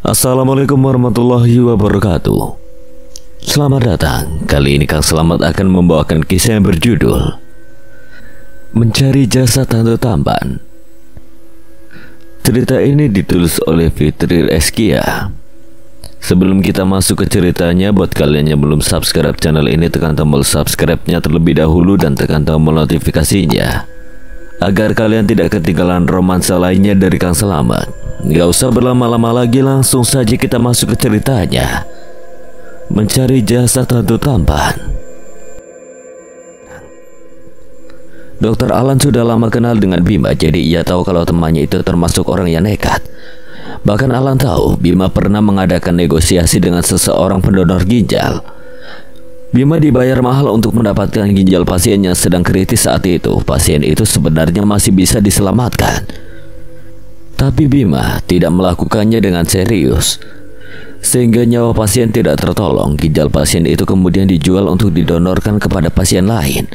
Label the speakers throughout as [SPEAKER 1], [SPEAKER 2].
[SPEAKER 1] Assalamualaikum warahmatullahi wabarakatuh. Selamat datang. Kali ini Kang Selamat akan membawakan kisah yang berjudul Mencari Jasad Hantu Tampan. Cerita ini ditulis oleh Fitri Eskia. Sebelum kita masuk ke ceritanya, buat kalian yang belum subscribe channel ini, tekan tombol subscribe-nya terlebih dahulu dan tekan tombol notifikasinya agar kalian tidak ketinggalan romansa lainnya dari Kang Selamat. Gak usah berlama-lama lagi, langsung saja kita masuk ke ceritanya. Mencari Jasad Hantu Tampan. Dokter Alan sudah lama kenal dengan Bima, jadi ia tahu kalau temannya itu termasuk orang yang nekat. Bahkan Alan tahu Bima pernah mengadakan negosiasi dengan seseorang pendonor ginjal. Bima dibayar mahal untuk mendapatkan ginjal pasien yang sedang kritis saat itu. Pasien itu sebenarnya masih bisa diselamatkan, tapi Bima tidak melakukannya dengan serius, sehingga nyawa pasien tidak tertolong. Ginjal pasien itu kemudian dijual untuk didonorkan kepada pasien lain.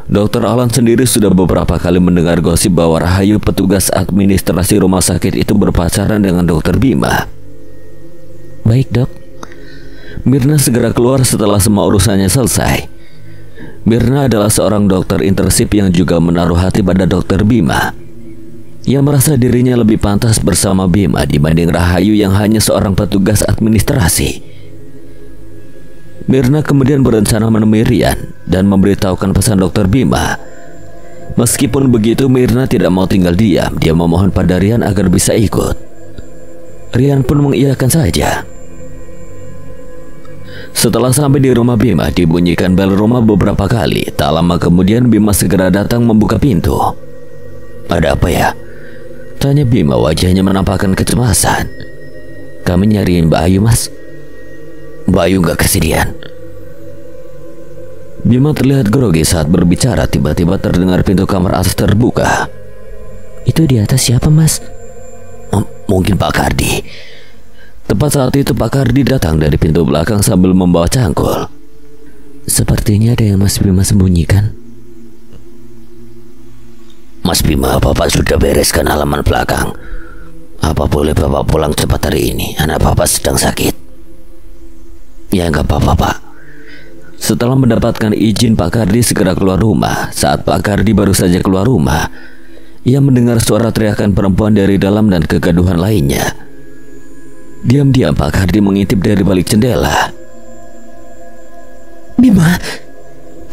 [SPEAKER 1] Dokter Alan sendiri sudah beberapa kali mendengar gosip bahwa Rahayu, petugas administrasi rumah sakit itu, berpacaran dengan dokter Bima. Baik dok. Mirna segera keluar setelah semua urusannya selesai. Mirna adalah seorang dokter internship yang juga menaruh hati pada dokter Bima. Ia merasa dirinya lebih pantas bersama Bima dibanding Rahayu yang hanya seorang petugas administrasi. Mirna kemudian berencana menemui Rian dan memberitahukan pesan dokter Bima. Meskipun begitu, Mirna tidak mau tinggal diam. Dia memohon pada Rian agar bisa ikut. Rian pun mengiyakan saja. Setelah sampai di rumah Bima, dibunyikan bel rumah beberapa kali. Tak lama kemudian Bima segera datang membuka pintu. Ada apa ya? Tanya Bima, wajahnya menampakkan kecemasan. Kami nyariin Mbak Ayu, mas. Mbak Ayu gak kesedihan. Bima terlihat grogi saat berbicara. Tiba-tiba terdengar pintu kamar atas terbuka. Itu di atas siapa, mas? Mungkin Pak Kardi. Tepat saat itu Pak Kardi datang dari pintu belakang sambil membawa cangkul. Sepertinya ada yang Mas Bima sembunyikan. Mas Bima, Bapak sudah bereskan halaman belakang. Apa boleh Bapak pulang cepat hari ini? Anak Bapak sedang sakit. Ya nggak apa-apa Pak. Setelah mendapatkan izin, Pak Kardi segera keluar rumah. Saat Pak Kardi baru saja keluar rumah, ia mendengar suara teriakan perempuan dari dalam dan kegaduhan lainnya. Diam-diam Pak Kardi mengintip dari balik jendela. Bima!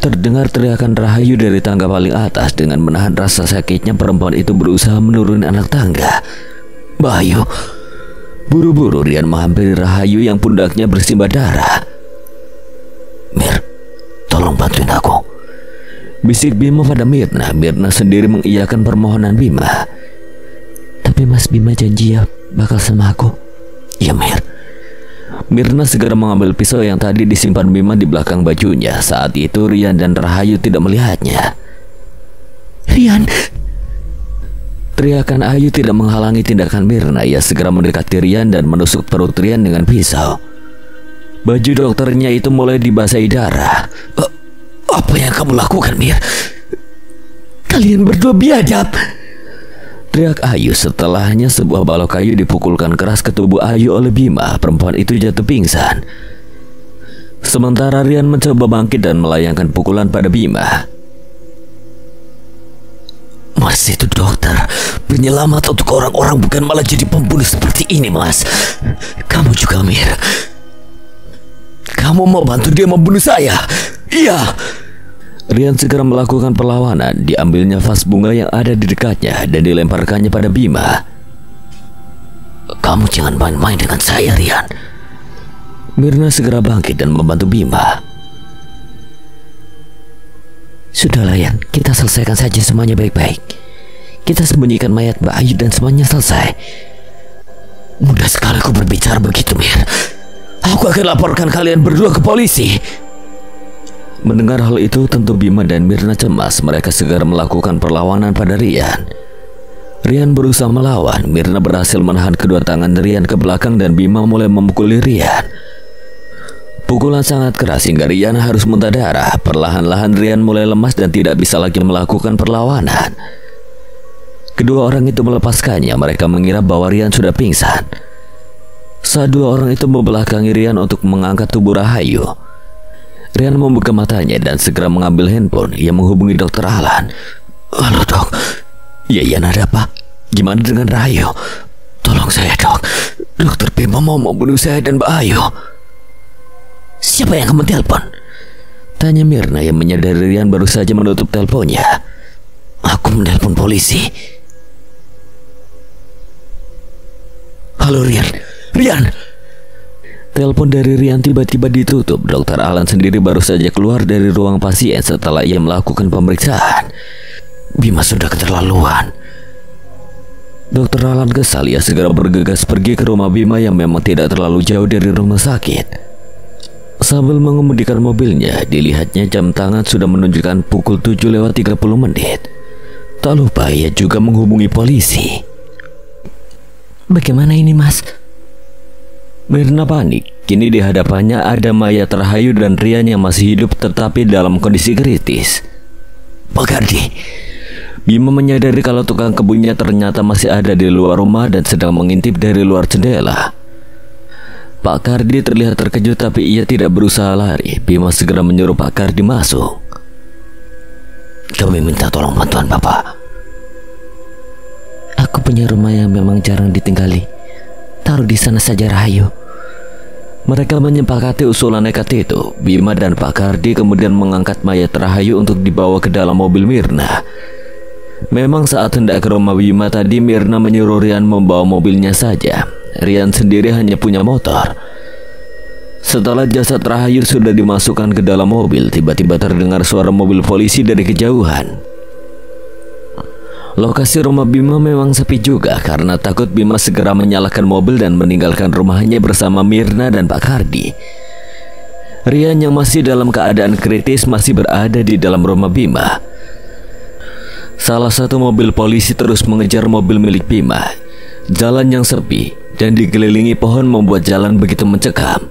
[SPEAKER 1] Terdengar teriakan Rahayu dari tangga paling atas. Dengan menahan rasa sakitnya, perempuan itu berusaha menuruni anak tangga. Bayu! Buru-buru Rian menghampiri Rahayu yang pundaknya bersimbah darah. Mir, tolong bantuin aku, bisik Bima pada Mirna. Mirna sendiri mengiyakan permohonan Bima. Tapi Mas Bima janji ya bakal sama aku. Ya Mir. Mirna segera mengambil pisau yang tadi disimpan Bima di belakang bajunya. Saat itu Rian dan Rahayu tidak melihatnya. Rian! Teriakan Ayu tidak menghalangi tindakan Mirna. Ia segera mendekati Rian dan menusuk perut Rian dengan pisau. Baju dokternya itu mulai dibasahi darah. Apa yang kamu lakukan, Mir? Kalian berdua biadab! Teriak Ayu. Setelahnya sebuah balok kayu dipukulkan keras ke tubuh Ayu oleh Bima. Perempuan itu jatuh pingsan. Sementara Rian mencoba bangkit dan melayangkan pukulan pada Bima. Mas itu dokter, penyelamat untuk orang-orang, bukan malah jadi pembunuh seperti ini, Mas. Kamu juga, Mir. Kamu mau bantu dia membunuh saya? Iya. Rian segera melakukan perlawanan. Diambilnya vas bunga yang ada di dekatnya dan dilemparkannya pada Bima. Kamu jangan main-main dengan saya, Rian. Mirna segera bangkit dan membantu Bima. Sudahlah, Rian, kita selesaikan saja semuanya baik-baik. Kita sembunyikan mayat Mbak Ayu dan semuanya selesai. Mudah sekali aku berbicara begitu, Mir. Aku akan laporkan kalian berdua ke polisi. Mendengar hal itu, tentu Bima dan Mirna cemas. Mereka segera melakukan perlawanan pada Rian. Rian berusaha melawan. Mirna berhasil menahan kedua tangan Rian ke belakang dan Bima mulai memukuli Rian. Pukulan sangat keras hingga Rian harus muntah darah. Perlahan-lahan Rian mulai lemas dan tidak bisa lagi melakukan perlawanan. Kedua orang itu melepaskannya. Mereka mengira bahwa Rian sudah pingsan. Saat dua orang itu membelakangi Rian untuk mengangkat tubuh Rahayu, Rian membuka matanya dan segera mengambil handphone. Ia menghubungi Dokter Alan. Halo dok. Iya, ada apa? Gimana dengan Rahayu? Tolong saya dok. Dokter Bima mau membunuh saya dan Mbak Ayu. Siapa yang kamu telepon? Tanya Mirna yang menyadari Rian baru saja menutup teleponnya. Aku menelpon polisi. Halo Rian. Telepon dari Rian tiba-tiba ditutup. Dokter Alan sendiri baru saja keluar dari ruang pasien setelah ia melakukan pemeriksaan. Bima sudah keterlaluan. Dokter Alan kesal. Ia segera bergegas pergi ke rumah Bima yang memang tidak terlalu jauh dari rumah sakit. Sambil mengemudikan mobilnya, dilihatnya jam tangan sudah menunjukkan pukul 7:30. Tak lupa ia juga menghubungi polisi. Bagaimana ini mas? Mirna panik. Kini di hadapannya ada mayat Rahayu dan Rian yang masih hidup tetapi dalam kondisi kritis. Pak Kardi. Bima menyadari kalau tukang kebunnya ternyata masih ada di luar rumah dan sedang mengintip dari luar jendela. Pak Kardi terlihat terkejut tapi ia tidak berusaha lari. Bima segera menyuruh Pak Kardi masuk. Kami minta tolong bantuan Bapak. Aku punya rumah yang memang jarang ditinggali. Taruh di sana saja Rahayu. Mereka menyepakati usulan nekat itu. Bima dan Pak Kardi kemudian mengangkat mayat Rahayu untuk dibawa ke dalam mobil Mirna. Memang saat hendak ke rumah Bima tadi, Mirna menyuruh Rian membawa mobilnya saja. Rian sendiri hanya punya motor. Setelah jasad Rahayu sudah dimasukkan ke dalam mobil, tiba-tiba terdengar suara mobil polisi dari kejauhan. Lokasi rumah Bima memang sepi juga karena takut Bima segera menyalakan mobil dan meninggalkan rumahnya bersama Mirna dan Pak Kardi. Rian yang masih dalam keadaan kritis masih berada di dalam rumah Bima. Salah satu mobil polisi terus mengejar mobil milik Bima. Jalan yang sepi dan dikelilingi pohon membuat jalan begitu mencekam.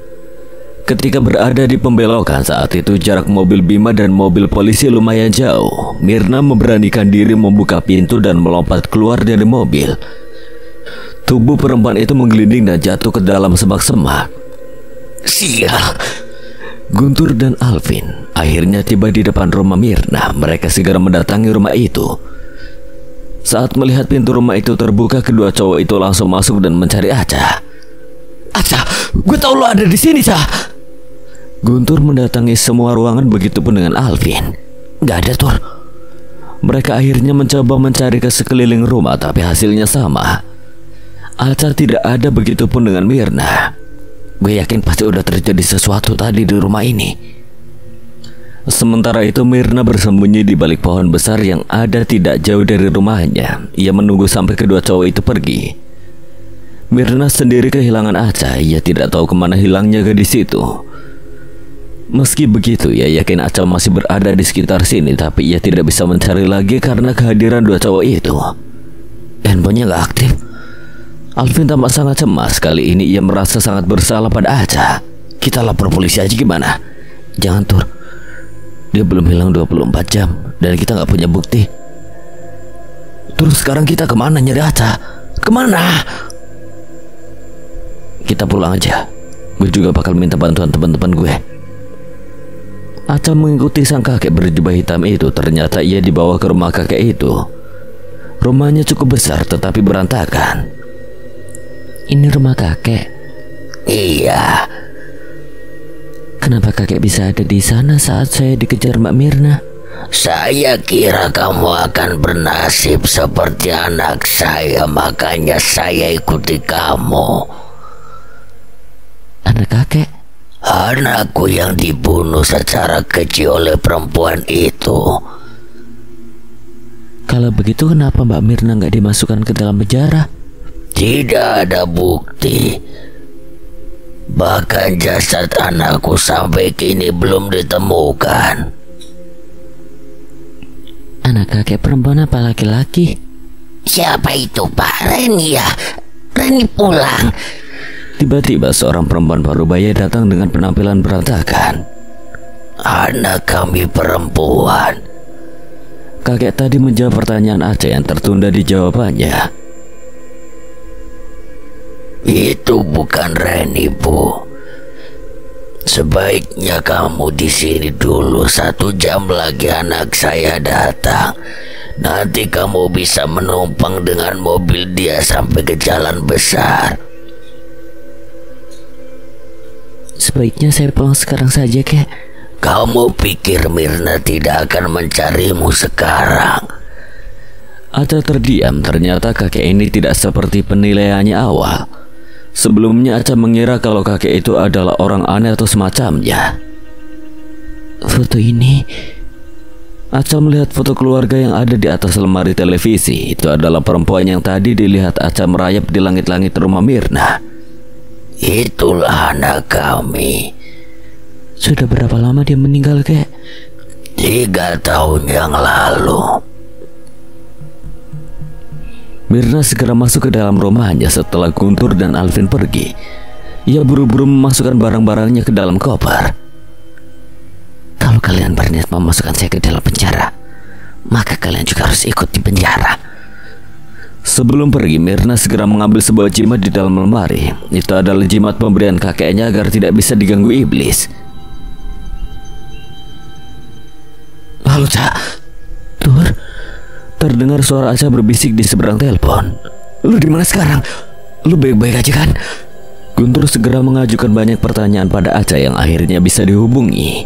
[SPEAKER 1] Ketika berada di pembelokan saat itu, jarak mobil Bima dan mobil polisi lumayan jauh. Mirna memberanikan diri membuka pintu dan melompat keluar dari mobil. Tubuh perempuan itu menggelinding dan jatuh ke dalam semak-semak. Sial! Guntur dan Alvin akhirnya tiba di depan rumah Mirna. Mereka segera mendatangi rumah itu. Saat melihat pintu rumah itu terbuka, kedua cowok itu langsung masuk dan mencari Aca. Aca, gue tahu lo ada di sini, Ca. Guntur mendatangi semua ruangan, begitupun dengan Alvin. Gak ada, Tur. Mereka akhirnya mencoba mencari ke sekeliling rumah, tapi hasilnya sama. Aca tidak ada, begitupun dengan Mirna. Gue yakin pasti udah terjadi sesuatu tadi di rumah ini. Sementara itu Mirna bersembunyi di balik pohon besar yang ada tidak jauh dari rumahnya. Ia menunggu sampai kedua cowok itu pergi. Mirna sendiri kehilangan Aca. Ia tidak tahu kemana hilangnya gadis itu. Meski begitu, ia yakin Aca masih berada di sekitar sini, tapi ia tidak bisa mencari lagi karena kehadiran dua cowok itu. Handphonenya gak aktif. Alvin tampak sangat cemas. Kali ini ia merasa sangat bersalah pada Aca. Kita lapor polisi aja gimana? Jangan, Tur. Dia belum hilang 24 jam dan kita gak punya bukti. Terus sekarang kita kemana nyari Aca? Kemana? Kita pulang aja. Gue juga bakal minta bantuan teman-teman gue. Aca mengikuti sang kakek berjubah hitam itu. Ternyata ia dibawa ke rumah kakek itu. Rumahnya cukup besar tetapi berantakan. Ini rumah kakek? Iya. Kenapa kakek bisa ada di sana saat saya dikejar Mbak Mirna? Saya kira kamu akan bernasib seperti anak saya, makanya saya ikuti kamu. Anak kakek? Anakku yang dibunuh secara keji oleh perempuan itu. Kalau begitu kenapa Mbak Mirna nggak dimasukkan ke dalam penjara? Tidak ada bukti. Bahkan jasad anakku sampai kini belum ditemukan. Anak kakek perempuan apa laki-laki? Siapa itu, Pak? Reni ya? Reni pulang. Tiba-tiba seorang perempuan parubaya datang dengan penampilan berantakan. Anak kami perempuan. Kakek tadi menjawab pertanyaan Aca yang tertunda di jawabannya.
[SPEAKER 2] Itu bukan Reni, Bu. Sebaiknya kamu di sini dulu. 1 jam lagi anak saya datang. Nanti kamu bisa menumpang dengan mobil dia sampai ke jalan besar.
[SPEAKER 1] Sebaiknya saya pulang sekarang saja, kek.
[SPEAKER 2] Kamu pikir Mirna tidak akan mencarimu sekarang?
[SPEAKER 1] Aca terdiam. Ternyata kakek ini tidak seperti penilaiannya awal. Sebelumnya Aca mengira kalau kakek itu adalah orang aneh atau semacamnya. Foto ini, Aca melihat foto keluarga yang ada di atas lemari televisi. Itu adalah perempuan yang tadi dilihat Aca merayap di langit-langit rumah Mirna.
[SPEAKER 2] Itulah anak kami.
[SPEAKER 1] Sudah berapa lama dia meninggal, kek?
[SPEAKER 2] 3 tahun yang lalu.
[SPEAKER 1] Mirna segera masuk ke dalam rumahnya setelah Guntur dan Alvin pergi. Ia buru-buru memasukkan barang-barangnya ke dalam koper. Kalau kalian berniat memasukkan saya ke dalam penjara, maka kalian juga harus ikut di penjara. Sebelum pergi, Mirna segera mengambil sebuah jimat di dalam lemari. Itu adalah jimat pemberian kakeknya agar tidak bisa diganggu iblis. Halo, Cak. Tur, terdengar suara Aca berbisik di seberang telepon. Lu di mana sekarang? Lu baik-baik aja kan? Guntur segera mengajukan banyak pertanyaan pada Aca yang akhirnya bisa dihubungi.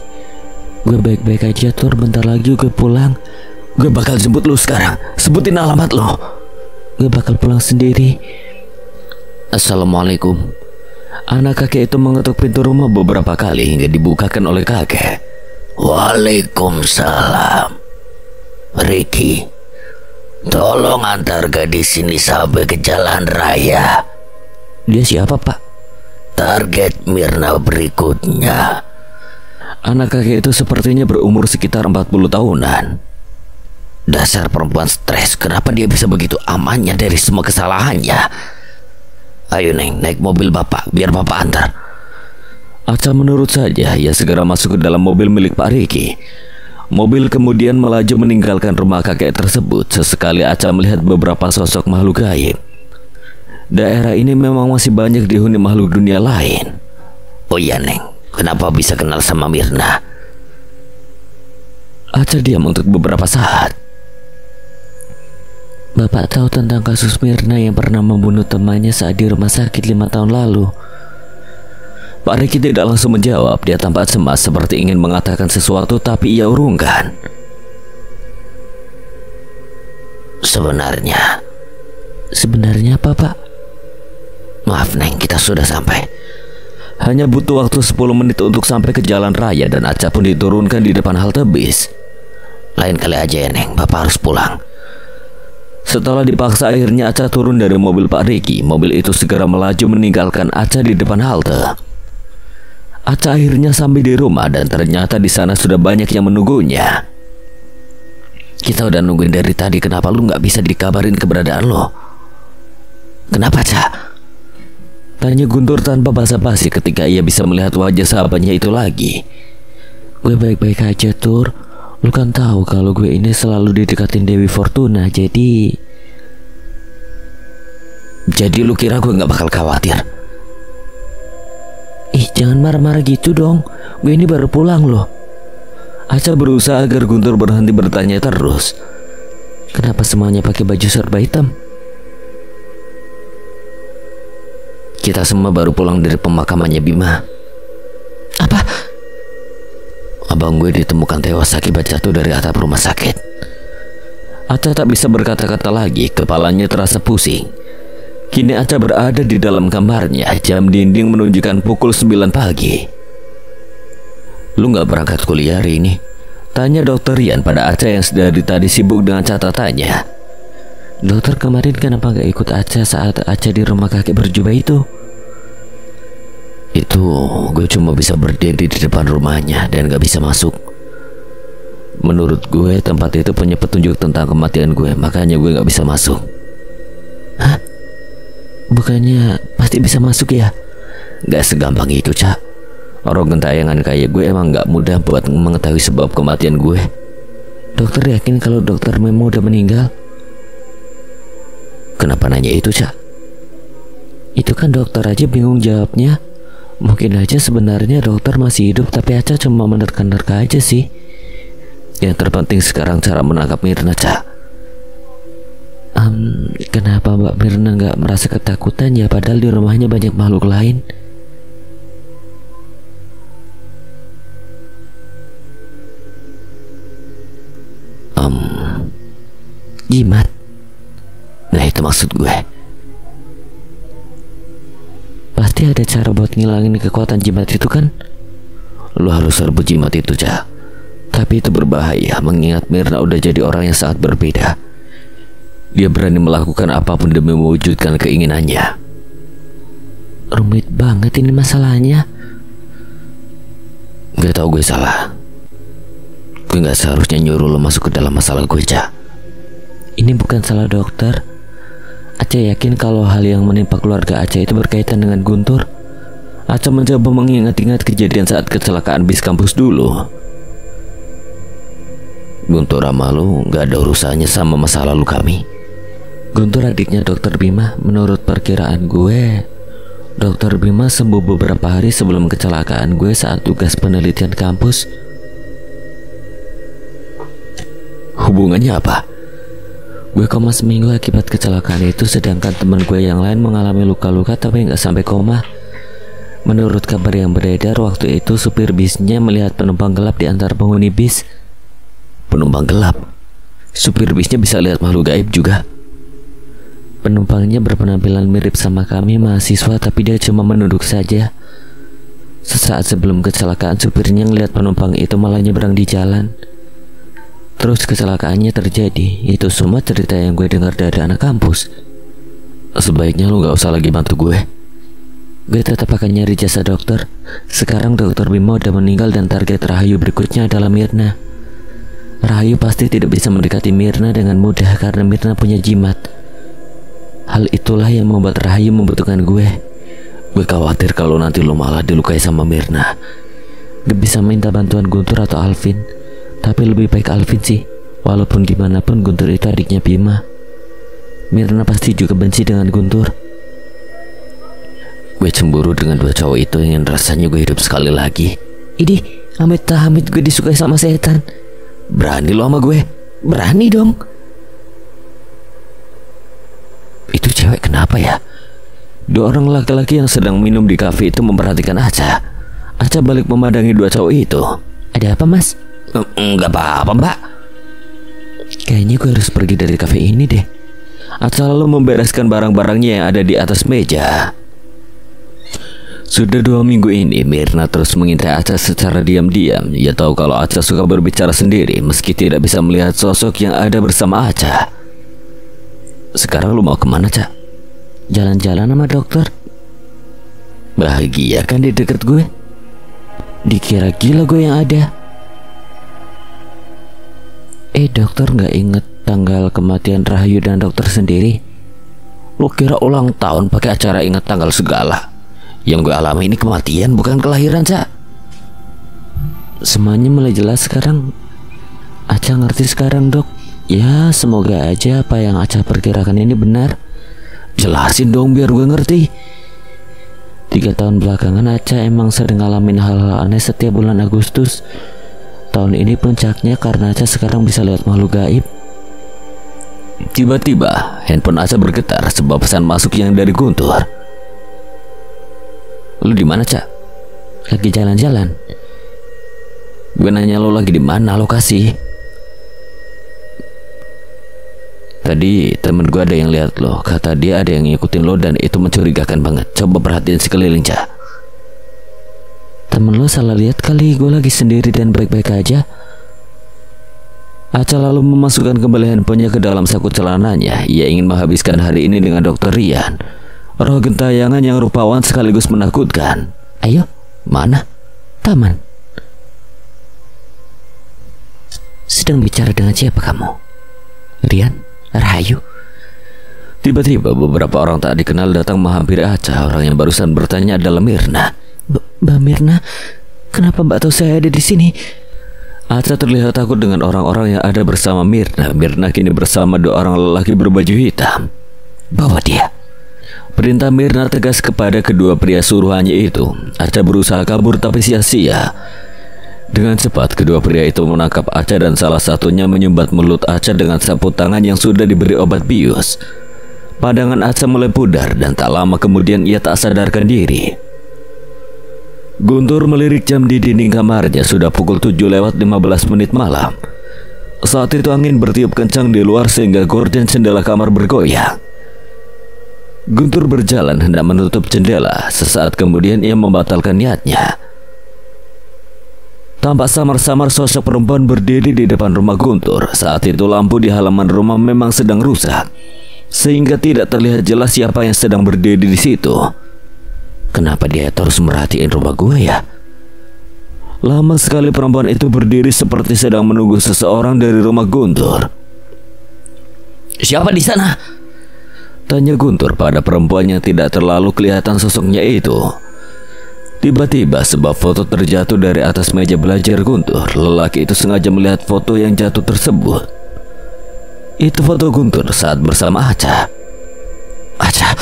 [SPEAKER 1] Gue baik-baik aja, Tur. Bentar lagi gue pulang. Gue bakal jemput lu sekarang. Sebutin alamat lo. Gue bakal pulang sendiri. Assalamualaikum. Anak kakek itu mengetuk pintu rumah beberapa kali hingga dibukakan oleh kakek.
[SPEAKER 2] Waalaikumsalam. Ricky, tolong antar gadis ini sampai ke jalan raya.
[SPEAKER 1] Dia siapa, Pak?
[SPEAKER 2] Target Mirna berikutnya.
[SPEAKER 1] Anak kakek itu sepertinya berumur sekitar 40 tahunan. Dasar perempuan stres, kenapa dia bisa begitu amannya dari semua kesalahannya? Ayo Neng, naik mobil bapak, biar bapak antar. Aca menurut saja. Ia segera masuk ke dalam mobil milik Pak Riki. Mobil kemudian melaju meninggalkan rumah kakek tersebut. Sesekali Aca melihat beberapa sosok makhluk gaib. Daerah ini memang masih banyak dihuni makhluk dunia lain.
[SPEAKER 2] Oh iya Neng, kenapa bisa kenal sama Mirna?
[SPEAKER 1] Aca diam untuk beberapa saat. Bapak tahu tentang kasus Mirna yang pernah membunuh temannya saat di rumah sakit 5 tahun lalu. Pak Riki tidak langsung menjawab. Dia tampak cemas seperti ingin mengatakan sesuatu, tapi ia urungkan. Sebenarnya apa, Pak?
[SPEAKER 2] Maaf Neng, kita sudah sampai.
[SPEAKER 1] Hanya butuh waktu 10 menit untuk sampai ke jalan raya dan Aca pun diturunkan di depan halte bis.
[SPEAKER 2] Lain kali aja ya Neng, bapak harus pulang.
[SPEAKER 1] Setelah dipaksa, akhirnya Aca turun dari mobil Pak Riki. Mobil itu segera melaju meninggalkan Aca di depan halte. Aca akhirnya sampai di rumah dan ternyata di sana sudah banyak yang menunggunya.
[SPEAKER 2] Kita udah nungguin dari tadi, kenapa lu nggak bisa dikabarin keberadaan lo? Kenapa, Cak?
[SPEAKER 1] Tanya Guntur tanpa basa-basi ketika ia bisa melihat wajah sahabatnya itu lagi. Gue baik-baik aja, Tur. Lu kan tahu kalau gue ini selalu didekatin Dewi Fortuna, jadi
[SPEAKER 2] lu kira gue nggak bakal khawatir?
[SPEAKER 1] Ih, jangan marah-marah gitu dong. Gue ini baru pulang loh. Aca berusaha agar Guntur berhenti bertanya terus. Kenapa semuanya pakai baju serba hitam?
[SPEAKER 2] Kita semua baru pulang dari pemakamannya Bima.
[SPEAKER 1] Apa?
[SPEAKER 2] Abang gue ditemukan tewas akibat jatuh dari atap rumah sakit.
[SPEAKER 1] Aca tak bisa berkata-kata lagi. Kepalanya terasa pusing. Kini Aca berada di dalam kamarnya. Jam dinding menunjukkan pukul 9 pagi.
[SPEAKER 2] Lu gak berangkat kuliah hari ini?
[SPEAKER 1] Tanya Dokter Rian pada Aca yang dari tadi sibuk dengan catatannya. Dokter, kemarin kenapa gak ikut Aca saat Aca di rumah kakek berjubah itu?
[SPEAKER 2] Itu gue cuma bisa berdiri di depan rumahnya dan gak bisa masuk. Menurut gue tempat itu punya petunjuk tentang kematian gue, makanya gue gak bisa masuk.
[SPEAKER 1] Hah? Bukannya pasti bisa masuk ya?
[SPEAKER 2] Gak segampang itu, Cak. Orang gentayangan kayak gue emang gak mudah buat mengetahui sebab kematian gue.
[SPEAKER 1] Dokter yakin kalau Dokter Memo udah meninggal?
[SPEAKER 2] Kenapa nanya itu, Cak?
[SPEAKER 1] Itu kan dokter aja bingung jawabnya. Mungkin aja sebenarnya dokter masih hidup, tapi Aca cuma menerka-nerka aja sih. Yang terpenting sekarang cara menangkap Mirna, Ca. Kenapa Mbak Mirna nggak merasa ketakutan ya, padahal di rumahnya banyak makhluk lain? Jimat. Nah itu maksud gue. Pasti ada cara buat ngilangin kekuatan jimat itu kan? Lu harus rebut jimat itu, Ca. Tapi itu berbahaya, mengingat Mirna udah jadi orang yang sangat berbeda. Dia berani melakukan apapun demi mewujudkan keinginannya. Rumit banget ini masalahnya. Gak tau gue salah. Gue gak seharusnya nyuruh lo masuk ke dalam masalah gue, Ca. Ini bukan salah dokter. Aca yakin kalau hal yang menimpa keluarga Aca itu berkaitan dengan Guntur. Aca mencoba mengingat-ingat kejadian saat kecelakaan bis kampus dulu. Guntur sama lu gak ada urusannya sama masa lalu kami. Guntur adiknya dokter Bima. Menurut perkiraan gue, dokter Bima sembuh beberapa hari sebelum kecelakaan gue saat tugas penelitian kampus. Hubungannya apa? Gue koma seminggu akibat kecelakaan itu, sedangkan teman gue yang lain mengalami luka-luka tapi nggak sampai koma. Menurut kabar yang beredar waktu itu, supir bisnya melihat penumpang gelap di antara penghuni bis. Penumpang gelap? Supir bisnya bisa lihat makhluk gaib juga? Penumpangnya berpenampilan mirip sama kami mahasiswa, tapi dia cuma menunduk saja. Sesaat sebelum kecelakaan, supirnya ngelihat penumpang itu malah nyebrang di jalan. Terus kecelakaannya terjadi. Itu semua cerita yang gue dengar dari anak kampus. Sebaiknya lu gak usah lagi bantu gue. Gue tetap akan nyari jasa dokter. Sekarang dokter Bima udah meninggal dan target Rahayu berikutnya adalah Mirna. Rahayu pasti tidak bisa mendekati Mirna dengan mudah karena Mirna punya jimat. Hal itulah yang membuat Rahayu membutuhkan gue. Gue khawatir kalau nanti lu malah dilukai sama Mirna. Gak bisa minta bantuan Guntur atau Alvin. Tapi lebih baik Alvin sih. Walaupun gimana pun Guntur itu adiknya Bima. Mirna pasti juga benci dengan Guntur. Gue cemburu dengan dua cowok itu, ingin rasanya gue hidup sekali lagi. Idih, amit-amit gue disukai sama setan. Berani lo sama gue? Berani dong. Itu cewek kenapa ya? Dua orang laki-laki yang sedang minum di kafe itu memperhatikan Aca. Aca balik memandangi dua cowok itu. Ada apa, Mas? Enggak apa-apa, Mbak. Kayaknya gue harus pergi dari kafe ini deh. Aca lalu membereskan barang-barangnya yang ada di atas meja. Sudah 2 minggu ini Mirna terus mengintai Aca secara diam-diam. Ia tahu kalau Aca suka berbicara sendiri meski tidak bisa melihat sosok yang ada bersama Aca. Sekarang lu mau kemana, Ca? Jalan-jalan sama dokter. Bahagia kan di dekat gue? Dikira gila gue yang ada. Dokter gak inget tanggal kematian Rahayu dan dokter sendiri? Lo kira ulang tahun pakai acara ingat tanggal segala? Yang gue alami ini kematian bukan kelahiran, Ca. Semuanya mulai jelas sekarang. Aca ngerti sekarang, Dok. Ya semoga aja apa yang Aca perkirakan ini benar. Jelasin dong biar gue ngerti. 3 tahun belakangan Aca emang sering ngalamin hal-hal aneh setiap bulan Agustus. Tahun ini puncaknya karena Aca sekarang bisa lihat makhluk gaib. Tiba-tiba handphone Aca bergetar sebab pesan masuk yang dari Guntur. Lu di mana, Ca? Lagi jalan-jalan. Gue nanya lo lagi di mana lokasi. Tadi temen gue ada yang lihat lo. Kata dia ada yang ngikutin lo dan itu mencurigakan banget. Coba perhatiin sekeliling, Ca. Temen lo salah lihat kali, gue lagi sendiri dan baik-baik aja. Aca lalu memasukkan kembali handphonenya ke dalam saku celananya. Ia ingin menghabiskan hari ini dengan Dokter Rian, roh gentayangan yang rupawan sekaligus menakutkan. Ayo, mana? Taman. Sedang bicara dengan siapa kamu? Rian? Rahayu? Tiba-tiba beberapa orang tak dikenal datang menghampiri Aca. Orang yang barusan bertanya adalah Mirna. Mbak Mirna, kenapa Mbak tahu saya ada di sini? Aca terlihat takut dengan orang-orang yang ada bersama Mirna. Mirna kini bersama 2 orang lelaki berbaju hitam. Bawa dia. Perintah Mirna tegas kepada kedua pria suruhannya itu. Aca berusaha kabur tapi sia-sia. Dengan cepat kedua pria itu menangkap Aca dan salah satunya menyumbat mulut Aca dengan sapu tangan yang sudah diberi obat bius. Pandangan Aca mulai pudar dan tak lama kemudian ia tak sadarkan diri. Guntur melirik jam di dinding kamarnya, sudah pukul 7:15 malam. Saat itu angin bertiup kencang di luar sehingga gorden jendela kamar bergoyang. Guntur berjalan hendak menutup jendela. Sesaat kemudian ia membatalkan niatnya. Tampak samar-samar sosok perempuan berdiri di depan rumah Guntur. Saat itu lampu di halaman rumah memang sedang rusak, sehingga tidak terlihat jelas siapa yang sedang berdiri di situ. Kenapa dia terus merhatiin rumah gue ya? Lama sekali perempuan itu berdiri seperti sedang menunggu seseorang dari rumah Guntur. "Siapa di sana?" tanya Guntur pada perempuan yang tidak terlalu kelihatan sosoknya itu. Tiba-tiba sebuah foto terjatuh dari atas meja belajar Guntur. Lelaki itu sengaja melihat foto yang jatuh tersebut. Itu foto Guntur saat bersama Aca. Aca.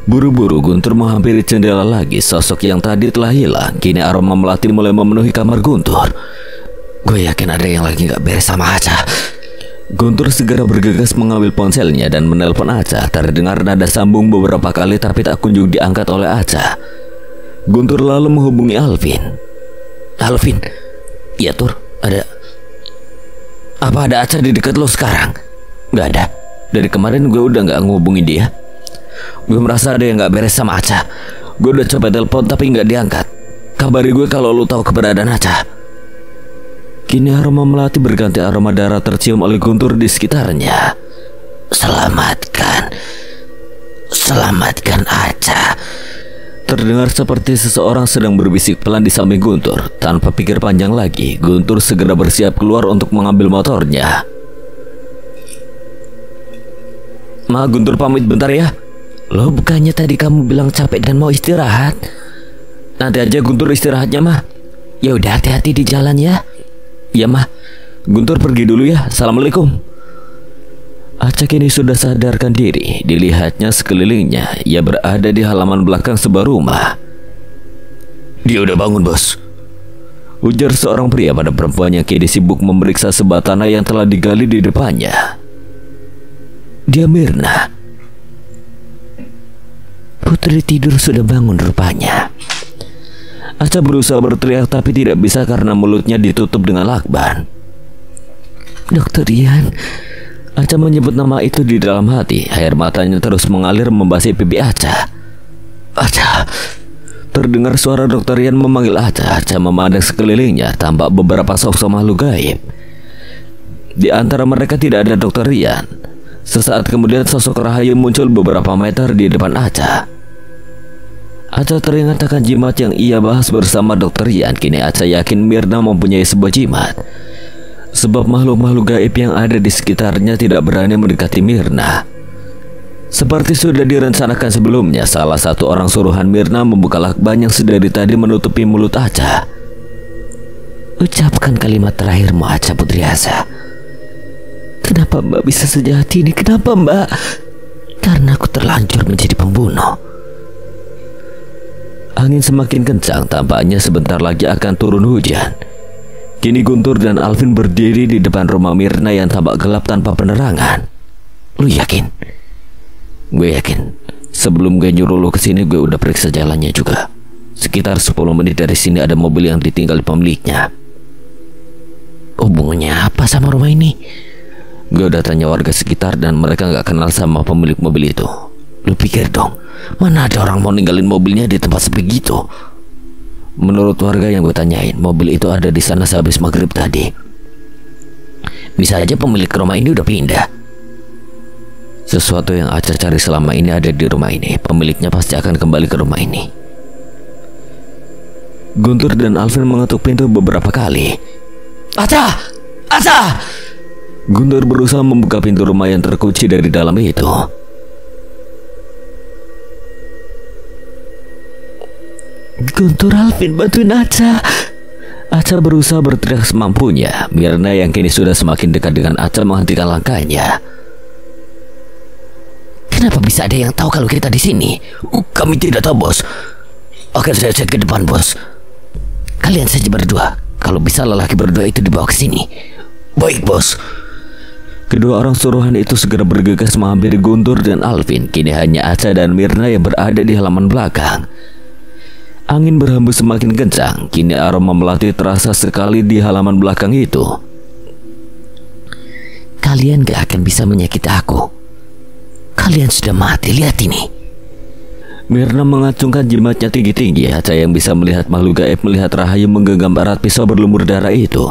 [SPEAKER 1] Buru-buru Guntur menghampiri jendela lagi. Sosok yang tadi telah hilang. Kini aroma melati mulai memenuhi kamar Guntur. Gue yakin ada yang lagi gak beres sama Aca. Guntur segera bergegas mengambil ponselnya dan menelpon Aca. Terdengar nada sambung beberapa kali tapi tak kunjung diangkat oleh Aca. Guntur lalu menghubungi Alvin. "Alvin, iya Tur, ada apa? Ada Aca di dekat lo sekarang?" "Gak ada. Dari kemarin gue udah gak ngehubungin dia. Gue merasa ada yang gak beres sama Aca. Gue udah coba telepon tapi gak diangkat. Kabari gue kalau lo tahu keberadaan Aca." Kini aroma melati berganti aroma darah tercium oleh Guntur di sekitarnya. Selamatkan Aca." Terdengar seperti seseorang sedang berbisik pelan di samping Guntur. Tanpa pikir panjang lagi, Guntur segera bersiap keluar untuk mengambil motornya. "Ma, Guntur pamit bentar ya." "Loh, bukannya tadi kamu bilang capek dan mau istirahat?" "Nanti aja Guntur istirahatnya, mah." "Ya udah, hati-hati di jalan ya." "Ya mah, Guntur pergi dulu ya. Assalamualaikum." Aca kini sudah sadarkan diri. Dilihatnya sekelilingnya. Ia berada di halaman belakang sebuah rumah. "Dia udah bangun, bos," ujar seorang pria pada perempuan yang kini sibuk memeriksa sebuah tanah yang telah digali di depannya. Dia Mirna. Putri tidur sudah bangun rupanya. Aca berusaha berteriak tapi tidak bisa karena mulutnya ditutup dengan lakban. "Dokter Ian." Aca menyebut nama itu di dalam hati. Air matanya terus mengalir membasahi pipi Aca. "Aca." Terdengar suara Dokter Ian memanggil Aca. Aca memandang sekelilingnya. Tampak beberapa sosok makhluk gaib. Di antara mereka tidak ada Dokter Ian. Sesaat kemudian sosok Rahayu muncul beberapa meter di depan Aca. Aca teringat akan jimat yang ia bahas bersama Dokter Ian. Kini Aca yakin Mirna mempunyai sebuah jimat, sebab makhluk-makhluk gaib yang ada di sekitarnya tidak berani mendekati Mirna. Seperti sudah direncanakan sebelumnya, salah satu orang suruhan Mirna membuka lakban yang sedari tadi menutupi mulut Aca. "Ucapkan kalimat terakhirmu, Aca Putri Asa." "Kenapa Mbak bisa sejahat ini? Kenapa Mbak?" "Karena aku terlanjur menjadi pembunuh." Angin semakin kencang, tampaknya sebentar lagi akan turun hujan. Kini Guntur dan Alvin berdiri di depan rumah Mirna yang tampak gelap tanpa penerangan. "Lu yakin?" "Gue yakin. Sebelum gue nyuruh lu kesini, gue udah periksa jalannya juga. Sekitar 10 menit dari sini ada mobil yang ditinggal pemiliknya." "Hubungannya apa sama rumah ini?" "Gue udah tanya warga sekitar dan mereka gak kenal sama pemilik mobil itu." "Lu pikir dong, mana ada orang mau ninggalin mobilnya di tempat sepi gitu?" "Menurut warga yang gue tanyain, mobil itu ada di sana sehabis maghrib tadi. Bisa aja pemilik rumah ini udah pindah." "Sesuatu yang Aca cari selama ini ada di rumah ini. Pemiliknya pasti akan kembali ke rumah ini." Guntur dan Alvin mengetuk pintu beberapa kali. "Aca! Aca!" Guntur berusaha membuka pintu rumah yang terkunci dari dalam itu. "Guntur, Alvin, bantuin Aca." Aca berusaha berteriak semampunya. Mirna yang kini sudah semakin dekat dengan Aca menghentikan langkahnya.
[SPEAKER 2] Kenapa bisa ada yang tahu kalau kita di sini?
[SPEAKER 1] Kami tidak tahu, bos. Akan saya cek ke depan, bos.
[SPEAKER 2] Kalian saja berdua. Kalau bisa lelaki berdua itu dibawa ke sini.
[SPEAKER 1] Baik, bos. Kedua orang suruhan itu segera bergegas menghampiri Guntur dan Alvin. Kini hanya Aca dan Mirna yang berada di halaman belakang. Angin berhembus semakin kencang. Kini aroma melati terasa sekali di halaman belakang itu.
[SPEAKER 2] Kalian gak akan bisa menyakiti aku. Kalian sudah mati, lihat ini.
[SPEAKER 1] Mirna mengacungkan jimatnya tinggi-tinggi. Aca yang bisa melihat makhluk gaib melihat Rahayu menggenggam erat pisau berlumur darah itu.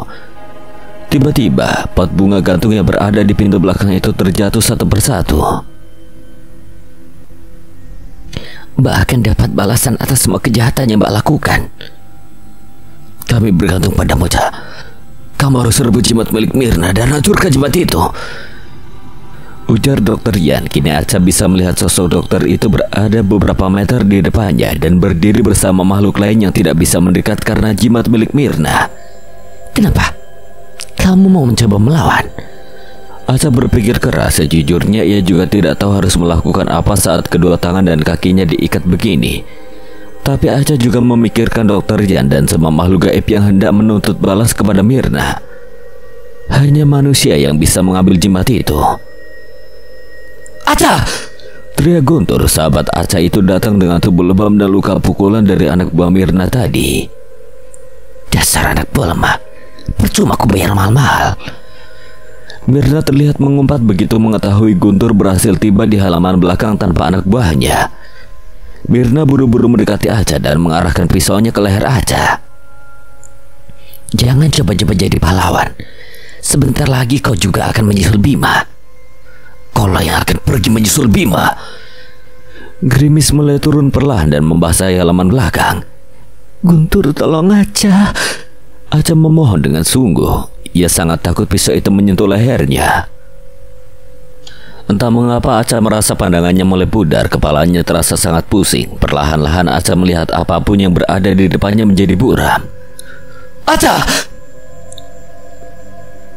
[SPEAKER 1] Tiba-tiba, pot bunga gantung yang berada di pintu belakang itu terjatuh satu persatu.
[SPEAKER 2] Mbak akan dapat balasan atas semua kejahatan yang Mbak lakukan.
[SPEAKER 1] Kami bergantung padamu, Ca. Kamu harus rebut jimat milik Mirna dan hancurkan jimat itu, ujar Dr. Yan. Kini Aca bisa melihat sosok dokter itu berada beberapa meter di depannya dan berdiri bersama makhluk lain yang tidak bisa mendekat karena jimat milik Mirna.
[SPEAKER 2] Kenapa? Kamu mau mencoba melawan?
[SPEAKER 1] Aca berpikir keras. Sejujurnya ia juga tidak tahu harus melakukan apa saat kedua tangan dan kakinya diikat begini. Tapi Aca juga memikirkan Dr. Yan dan semua makhluk gaib yang hendak menuntut balas kepada Mirna. Hanya manusia yang bisa mengambil jimat itu.
[SPEAKER 2] Aca!
[SPEAKER 1] Teriak Guntur. Sahabat Aca itu datang dengan tubuh lebam dan luka pukulan dari anak buah Mirna tadi.
[SPEAKER 2] Dasar anak buah lemah. Percuma aku bayar mahal-mahal.
[SPEAKER 1] Mirna terlihat mengumpat begitu mengetahui Guntur berhasil tiba di halaman belakang tanpa anak buahnya. Mirna buru-buru mendekati Aca dan mengarahkan pisaunya ke leher Aca.
[SPEAKER 2] Jangan coba-coba jadi pahlawan. Sebentar lagi kau juga akan menyusul Bima.
[SPEAKER 1] Kaulah yang akan pergi menyusul Bima. Gerimis mulai turun perlahan dan membasahi halaman belakang.
[SPEAKER 2] Guntur, tolong Aca.
[SPEAKER 1] Aca memohon dengan sungguh. Ia sangat takut pisau itu menyentuh lehernya. Entah mengapa Aca merasa pandangannya mulai pudar. Kepalanya terasa sangat pusing. Perlahan-lahan Aca melihat apapun yang berada di depannya menjadi buram.
[SPEAKER 2] Aca!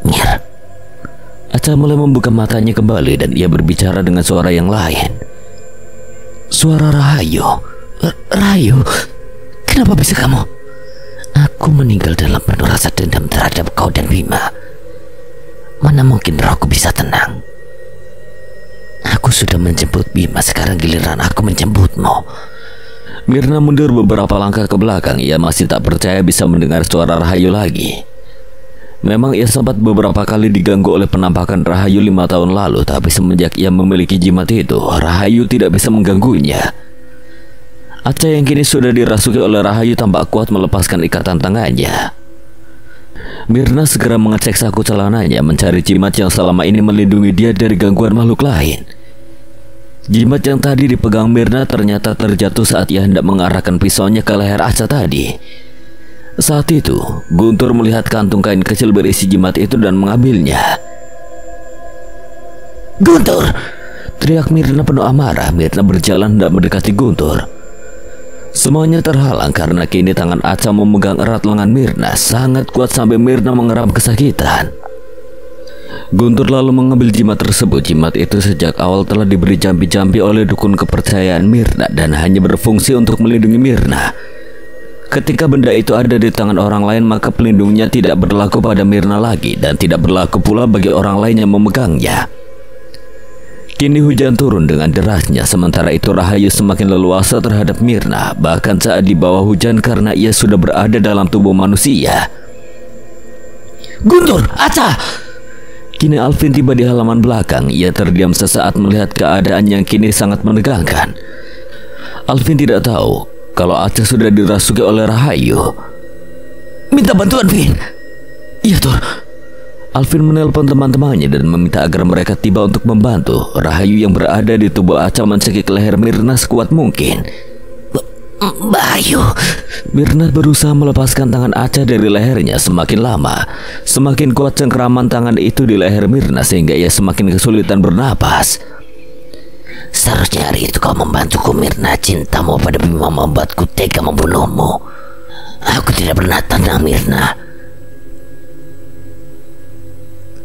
[SPEAKER 1] Mir. Aca mulai membuka matanya kembali dan ia berbicara dengan suara yang lain. Suara Rahayu.
[SPEAKER 2] Rahayu, kenapa bisa kamu? Aku meninggal dalam penuh rasa dendam terhadap kau dan Bima. Mana mungkin rohku bisa tenang? Aku sudah menjemput Bima, sekarang giliran aku menjemputmu.
[SPEAKER 1] Mirna mundur beberapa langkah ke belakang. Ia masih tak percaya bisa mendengar suara Rahayu lagi. Memang ia sempat beberapa kali diganggu oleh penampakan Rahayu 5 tahun lalu. Tapi semenjak ia memiliki jimat itu, Rahayu tidak bisa mengganggunya. Aca yang kini sudah dirasuki oleh Rahayu tampak kuat melepaskan ikatan tangannya. Mirna segera mengecek saku celananya mencari jimat yang selama ini melindungi dia dari gangguan makhluk lain. Jimat yang tadi dipegang Mirna ternyata terjatuh saat ia hendak mengarahkan pisaunya ke leher Aca tadi. Saat itu, Guntur melihat kantung kain kecil berisi jimat itu dan mengambilnya.
[SPEAKER 2] Guntur!
[SPEAKER 1] Teriak Mirna penuh amarah. Mirna berjalan hendak mendekati Guntur. Semuanya terhalang karena kini tangan Aca memegang erat lengan Mirna sangat kuat sampai Mirna mengeram kesakitan. Guntur lalu mengambil jimat tersebut. Jimat itu sejak awal telah diberi jampi-jampi oleh dukun kepercayaan Mirna dan hanya berfungsi untuk melindungi Mirna. Ketika benda itu ada di tangan orang lain, maka pelindungnya tidak berlaku pada Mirna lagi dan tidak berlaku pula bagi orang lain yang memegangnya. Kini hujan turun dengan derasnya, sementara itu Rahayu semakin leluasa terhadap Mirna, bahkan saat di bawah hujan karena ia sudah berada dalam tubuh manusia.
[SPEAKER 2] Guntur, Aca!
[SPEAKER 1] Kini Alvin tiba di halaman belakang. Ia terdiam sesaat melihat keadaan yang kini sangat menegangkan. Alvin tidak tahu kalau Aca sudah dirasuki oleh Rahayu.
[SPEAKER 2] Minta bantuan, Vin.
[SPEAKER 1] Iya, Tur. Alvin menelpon teman-temannya dan meminta agar mereka tiba untuk membantu. Rahayu yang berada di tubuh Aca mencekik leher Mirna sekuat mungkin.
[SPEAKER 2] Bayu.
[SPEAKER 1] Mirna berusaha melepaskan tangan Aca dari lehernya. Semakin lama, semakin kuat cengkeraman tangan itu di leher Mirna sehingga ia semakin kesulitan bernapas.
[SPEAKER 2] Seharusnya hari itu kau membantuku, Mirna. Cintamu pada Bima membuatku tega membunuhmu. Aku tidak pernah tenang, Mirna.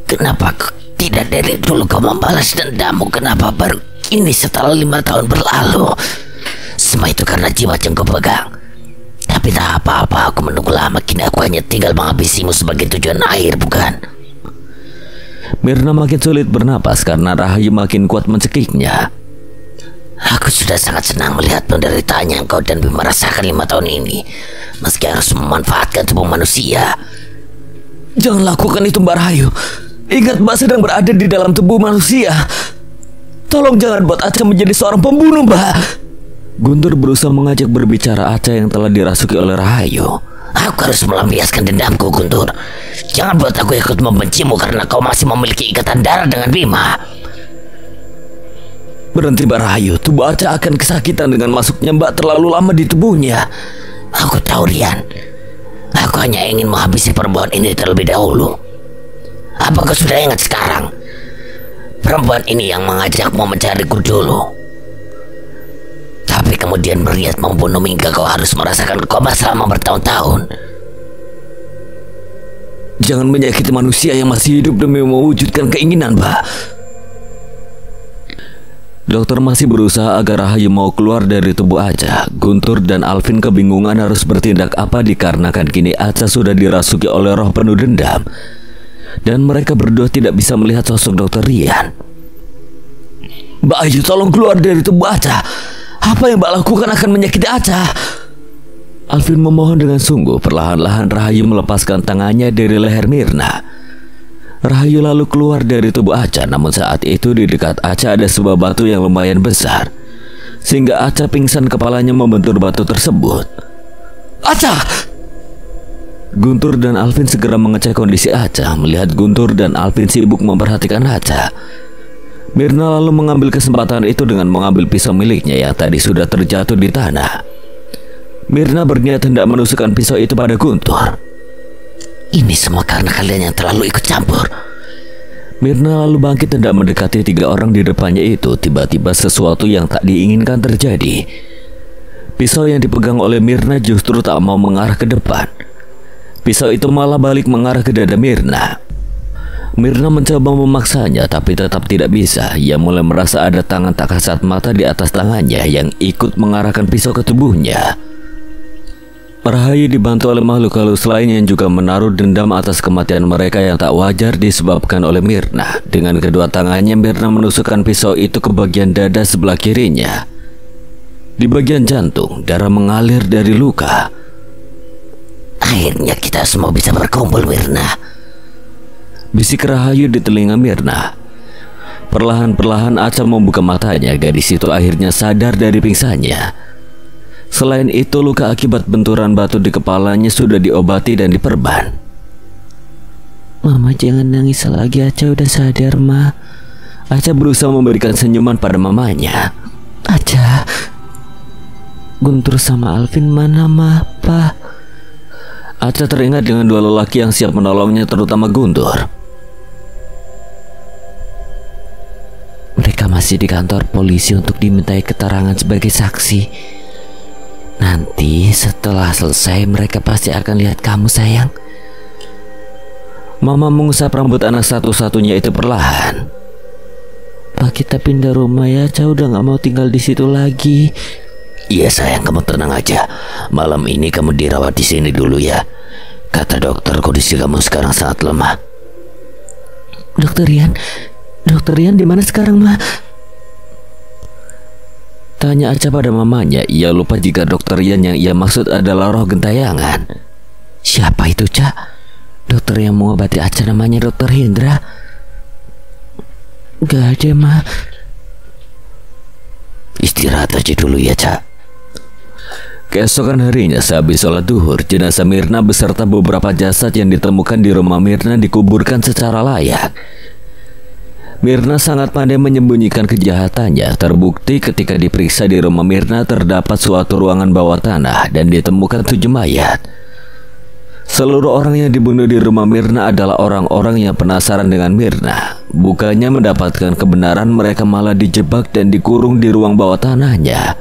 [SPEAKER 2] Kenapa tidak dari dulu kau membalas dendammu? Kenapa baru Ini setelah 5 tahun berlalu. Semua itu karena jimat yang kau pegang. Tapi tak apa-apa, aku menunggu lama. Kini aku hanya tinggal menghabisimu sebagai tujuan akhir, bukan?
[SPEAKER 1] Mirna makin sulit bernapas karena Rahayu makin kuat mencekiknya.
[SPEAKER 2] Aku sudah sangat senang melihat penderitaannya yang kau dan Bima rasakan 5 tahun ini. Meski harus memanfaatkan tubuh manusia.
[SPEAKER 1] Jangan lakukan itu, Mbak Rahayu. Ingat, Mbak sedang berada di dalam tubuh manusia. Tolong jangan buat Aca menjadi seorang pembunuh, Mbak. Guntur berusaha mengajak berbicara Aca yang telah dirasuki oleh Rahayu.
[SPEAKER 2] Aku harus melampiaskan dendamku, Guntur. Jangan buat aku ikut membencimu karena kau masih memiliki ikatan darah dengan Bima.
[SPEAKER 1] Berhenti, Mbak Rahayu. Tubuh Aca akan kesakitan dengan masuknya Mbak terlalu lama di tubuhnya.
[SPEAKER 2] Aku tahu, Rian. Aku hanya ingin menghabisi perempuan ini terlebih dahulu. Apa kau sudah ingat sekarang? Perempuan ini yang mengajakmu mencariku dulu. Tapi kemudian berniat membunuh hingga kau harus merasakan koma selama bertahun-tahun.
[SPEAKER 1] Jangan menyakiti manusia yang masih hidup demi mewujudkan keinginan, Mbak. Dokter masih berusaha agar Rahayu mau keluar dari tubuh Aca. Guntur dan Alvin kebingungan harus bertindak apa dikarenakan kini Aca sudah dirasuki oleh roh penuh dendam. Dan mereka berdua tidak bisa melihat sosok Dokter Rian. Mbak Ayu, tolong keluar dari tubuh Aca. Apa yang Mbak lakukan akan menyakiti Aca. Alvin memohon dengan sungguh. Perlahan-lahan Rahayu melepaskan tangannya dari leher Mirna. Rahayu lalu keluar dari tubuh Aca. Namun saat itu di dekat Aca ada sebuah batu yang lumayan besar, sehingga Aca pingsan, kepalanya membentur batu tersebut. Aca! Guntur dan Alvin segera mengecek kondisi Aca. Melihat Guntur dan Alvin sibuk memperhatikan Aca, Mirna lalu mengambil kesempatan itu dengan mengambil pisau miliknya yang tadi sudah terjatuh di tanah. Mirna berniat hendak menusukkan pisau itu pada Guntur.
[SPEAKER 2] Ini semua karena kalian yang terlalu ikut campur.
[SPEAKER 1] Mirna lalu bangkit hendak mendekati 3 orang di depannya itu. Tiba-tiba sesuatu yang tak diinginkan terjadi. Pisau yang dipegang oleh Mirna justru tak mau mengarah ke depan. Pisau itu malah balik mengarah ke dada Mirna. Mirna mencoba memaksanya tapi tetap tidak bisa. Ia mulai merasa ada tangan tak kasat mata di atas tangannya yang ikut mengarahkan pisau ke tubuhnya. Rahayu dibantu oleh makhluk halus lain yang juga menaruh dendam atas kematian mereka yang tak wajar disebabkan oleh Mirna. Dengan kedua tangannya Mirna menusukkan pisau itu ke bagian dada sebelah kirinya. Di bagian jantung, darah mengalir dari luka.
[SPEAKER 2] Akhirnya kita semua bisa berkumpul, Mirna.
[SPEAKER 1] Bisik Rahayu di telinga Mirna. Perlahan-perlahan Aca membuka matanya. Gadis itu akhirnya sadar dari pingsannya. Selain itu, luka akibat benturan batu di kepalanya sudah diobati dan diperban.
[SPEAKER 2] Mama, jangan nangis lagi. Aca udah sadar, Ma.
[SPEAKER 1] Aca berusaha memberikan senyuman pada mamanya.
[SPEAKER 2] Aca, Guntur sama Alvin mana, Ma? Pa?
[SPEAKER 1] Aca teringat dengan 2 lelaki yang siap menolongnya, terutama Guntur.
[SPEAKER 2] Mereka masih di kantor polisi untuk dimintai keterangan sebagai saksi. Nanti setelah selesai mereka pasti akan lihat kamu, sayang.
[SPEAKER 1] Mama mengusap rambut anak satu-satunya itu perlahan.
[SPEAKER 2] Pak, kita pindah rumah ya. Aca udah gak mau tinggal di situ lagi.
[SPEAKER 3] Iya sayang, kamu tenang aja. Malam ini kamu dirawat di sini dulu ya. Kata dokter kondisi kamu sekarang sangat lemah.
[SPEAKER 2] Dokter Rian di mana sekarang, Ma?
[SPEAKER 1] Tanya Aca pada mamanya. Ia lupa jika Dokter Rian yang ia maksud adalah roh gentayangan.
[SPEAKER 2] Siapa itu, Ca? Dokter yang mengobati Aca namanya Dokter Hendra. Gak ada, Ma.
[SPEAKER 3] Istirahat aja dulu ya, Ca.
[SPEAKER 1] Keesokan harinya sehabis sholat duhur, jenazah Mirna beserta beberapa jasad yang ditemukan di rumah Mirna dikuburkan secara layak. Mirna sangat pandai menyembunyikan kejahatannya. Terbukti ketika diperiksa di rumah Mirna terdapat suatu ruangan bawah tanah dan ditemukan 7 mayat. Seluruh orang yang dibunuh di rumah Mirna adalah orang-orang yang penasaran dengan Mirna. Bukannya mendapatkan kebenaran, mereka malah dijebak dan dikurung di ruang bawah tanahnya.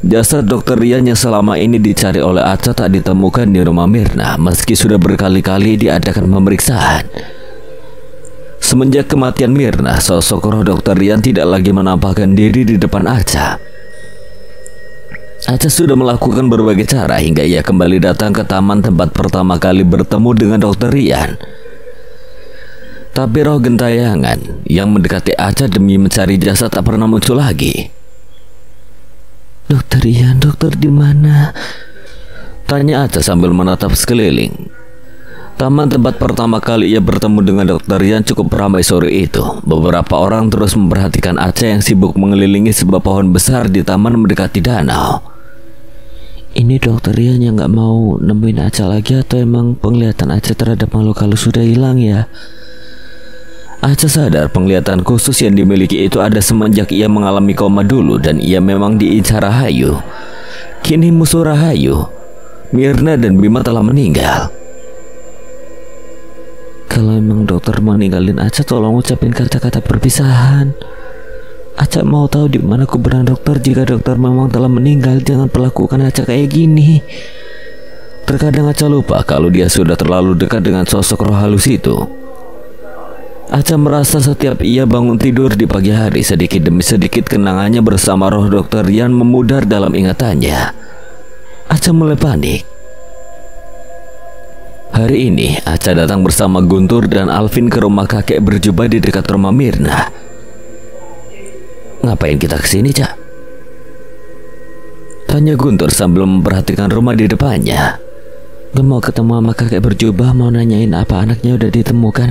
[SPEAKER 1] Jasad Dokter Rian yang selama ini dicari oleh Aca tak ditemukan di rumah Mirna, meski sudah berkali-kali diadakan pemeriksaan. Semenjak kematian Mirna, sosok roh Dr. Rian tidak lagi menampakkan diri di depan Aca. Aca sudah melakukan berbagai cara hingga ia kembali datang ke taman tempat pertama kali bertemu dengan Dr. Rian. Tapi roh gentayangan yang mendekati Aca demi mencari jasad tak pernah muncul lagi.
[SPEAKER 2] Dr. Rian, dokter di mana?
[SPEAKER 1] Tanya Aca sambil menatap sekeliling. Taman tempat pertama kali ia bertemu dengan Dr. Rian cukup ramai sore itu. Beberapa orang terus memperhatikan Aca yang sibuk mengelilingi sebuah pohon besar di taman mendekati danau.
[SPEAKER 2] Ini Dr. Rian yang gak mau nemuin Aca lagi, atau emang penglihatan Aca terhadap makhluk halus sudah hilang ya?
[SPEAKER 1] Aca sadar penglihatan khusus yang dimiliki itu ada semenjak ia mengalami koma dulu dan ia memang diincar Rahayu. Kini musuh Rahayu, Mirna dan Bima telah meninggal.
[SPEAKER 2] Kalau emang dokter mau ninggalin Aca, tolong ucapin kata-kata perpisahan. Aca mau tahu di mana kuburan dokter. Jika dokter memang telah meninggal, jangan perlakukan Aca kayak gini.
[SPEAKER 1] Terkadang Aca lupa kalau dia sudah terlalu dekat dengan sosok roh halus itu. Aca merasa setiap ia bangun tidur di pagi hari, sedikit demi sedikit kenangannya bersama roh Dr. Rian memudar dalam ingatannya. Aca mulai panik. Hari ini Aca datang bersama Guntur dan Alvin ke rumah kakek berjubah di dekat rumah Mirna.
[SPEAKER 3] Ngapain kita kesini, Cak?
[SPEAKER 1] Tanya Guntur sambil memperhatikan rumah di depannya.
[SPEAKER 2] Gue mau ketemu sama kakek berjubah, mau nanyain apa anaknya udah ditemukan.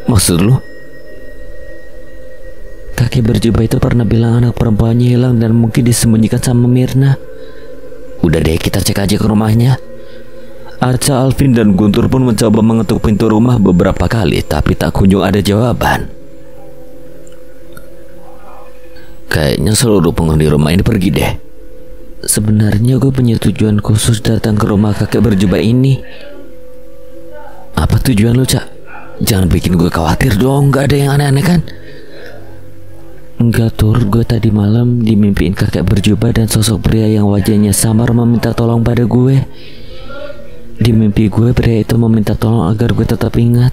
[SPEAKER 1] Maksud lu?
[SPEAKER 2] Kakek berjubah itu pernah bilang anak perempuannya hilang dan mungkin disembunyikan sama Mirna.
[SPEAKER 3] Udah deh, kita cek aja ke rumahnya.
[SPEAKER 1] Aca, Alvin, dan Guntur pun mencoba mengetuk pintu rumah beberapa kali, tapi tak kunjung ada jawaban.
[SPEAKER 3] Kayaknya seluruh penghuni rumah ini pergi deh.
[SPEAKER 2] Sebenarnya gue punya tujuan khusus datang ke rumah kakek berjubah ini.
[SPEAKER 3] Apa tujuan lu, Cak? Jangan bikin gue khawatir dong, gak ada yang aneh-aneh kan?
[SPEAKER 2] Enggak, Tur, gue tadi malam dimimpiin kakek berjubah dan sosok pria yang wajahnya samar meminta tolong pada gue. Di mimpi gue, pria itu meminta tolong agar gue tetap ingat.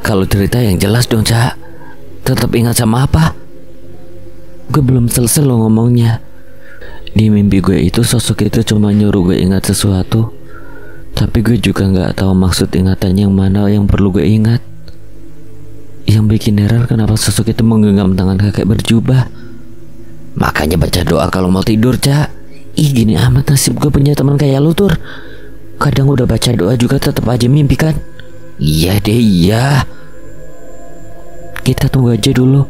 [SPEAKER 3] Kalau cerita yang jelas dong, Cak. Tetap ingat sama apa?
[SPEAKER 2] Gue belum selesai lo ngomongnya. Di mimpi gue itu, sosok itu cuma nyuruh gue ingat sesuatu, tapi gue juga gak tahu maksud ingatan yang mana yang perlu gue ingat. Yang bikin heran kenapa sosok itu menggenggam tangan kakek berjubah.
[SPEAKER 3] Makanya baca doa kalau mau tidur, Cak.
[SPEAKER 2] Ih, gini amat nasib gue punya teman kayak lu, Tur. Kadang udah baca doa juga tetap aja mimpi kan?
[SPEAKER 3] Iya deh, iya.
[SPEAKER 2] Kita tunggu aja dulu.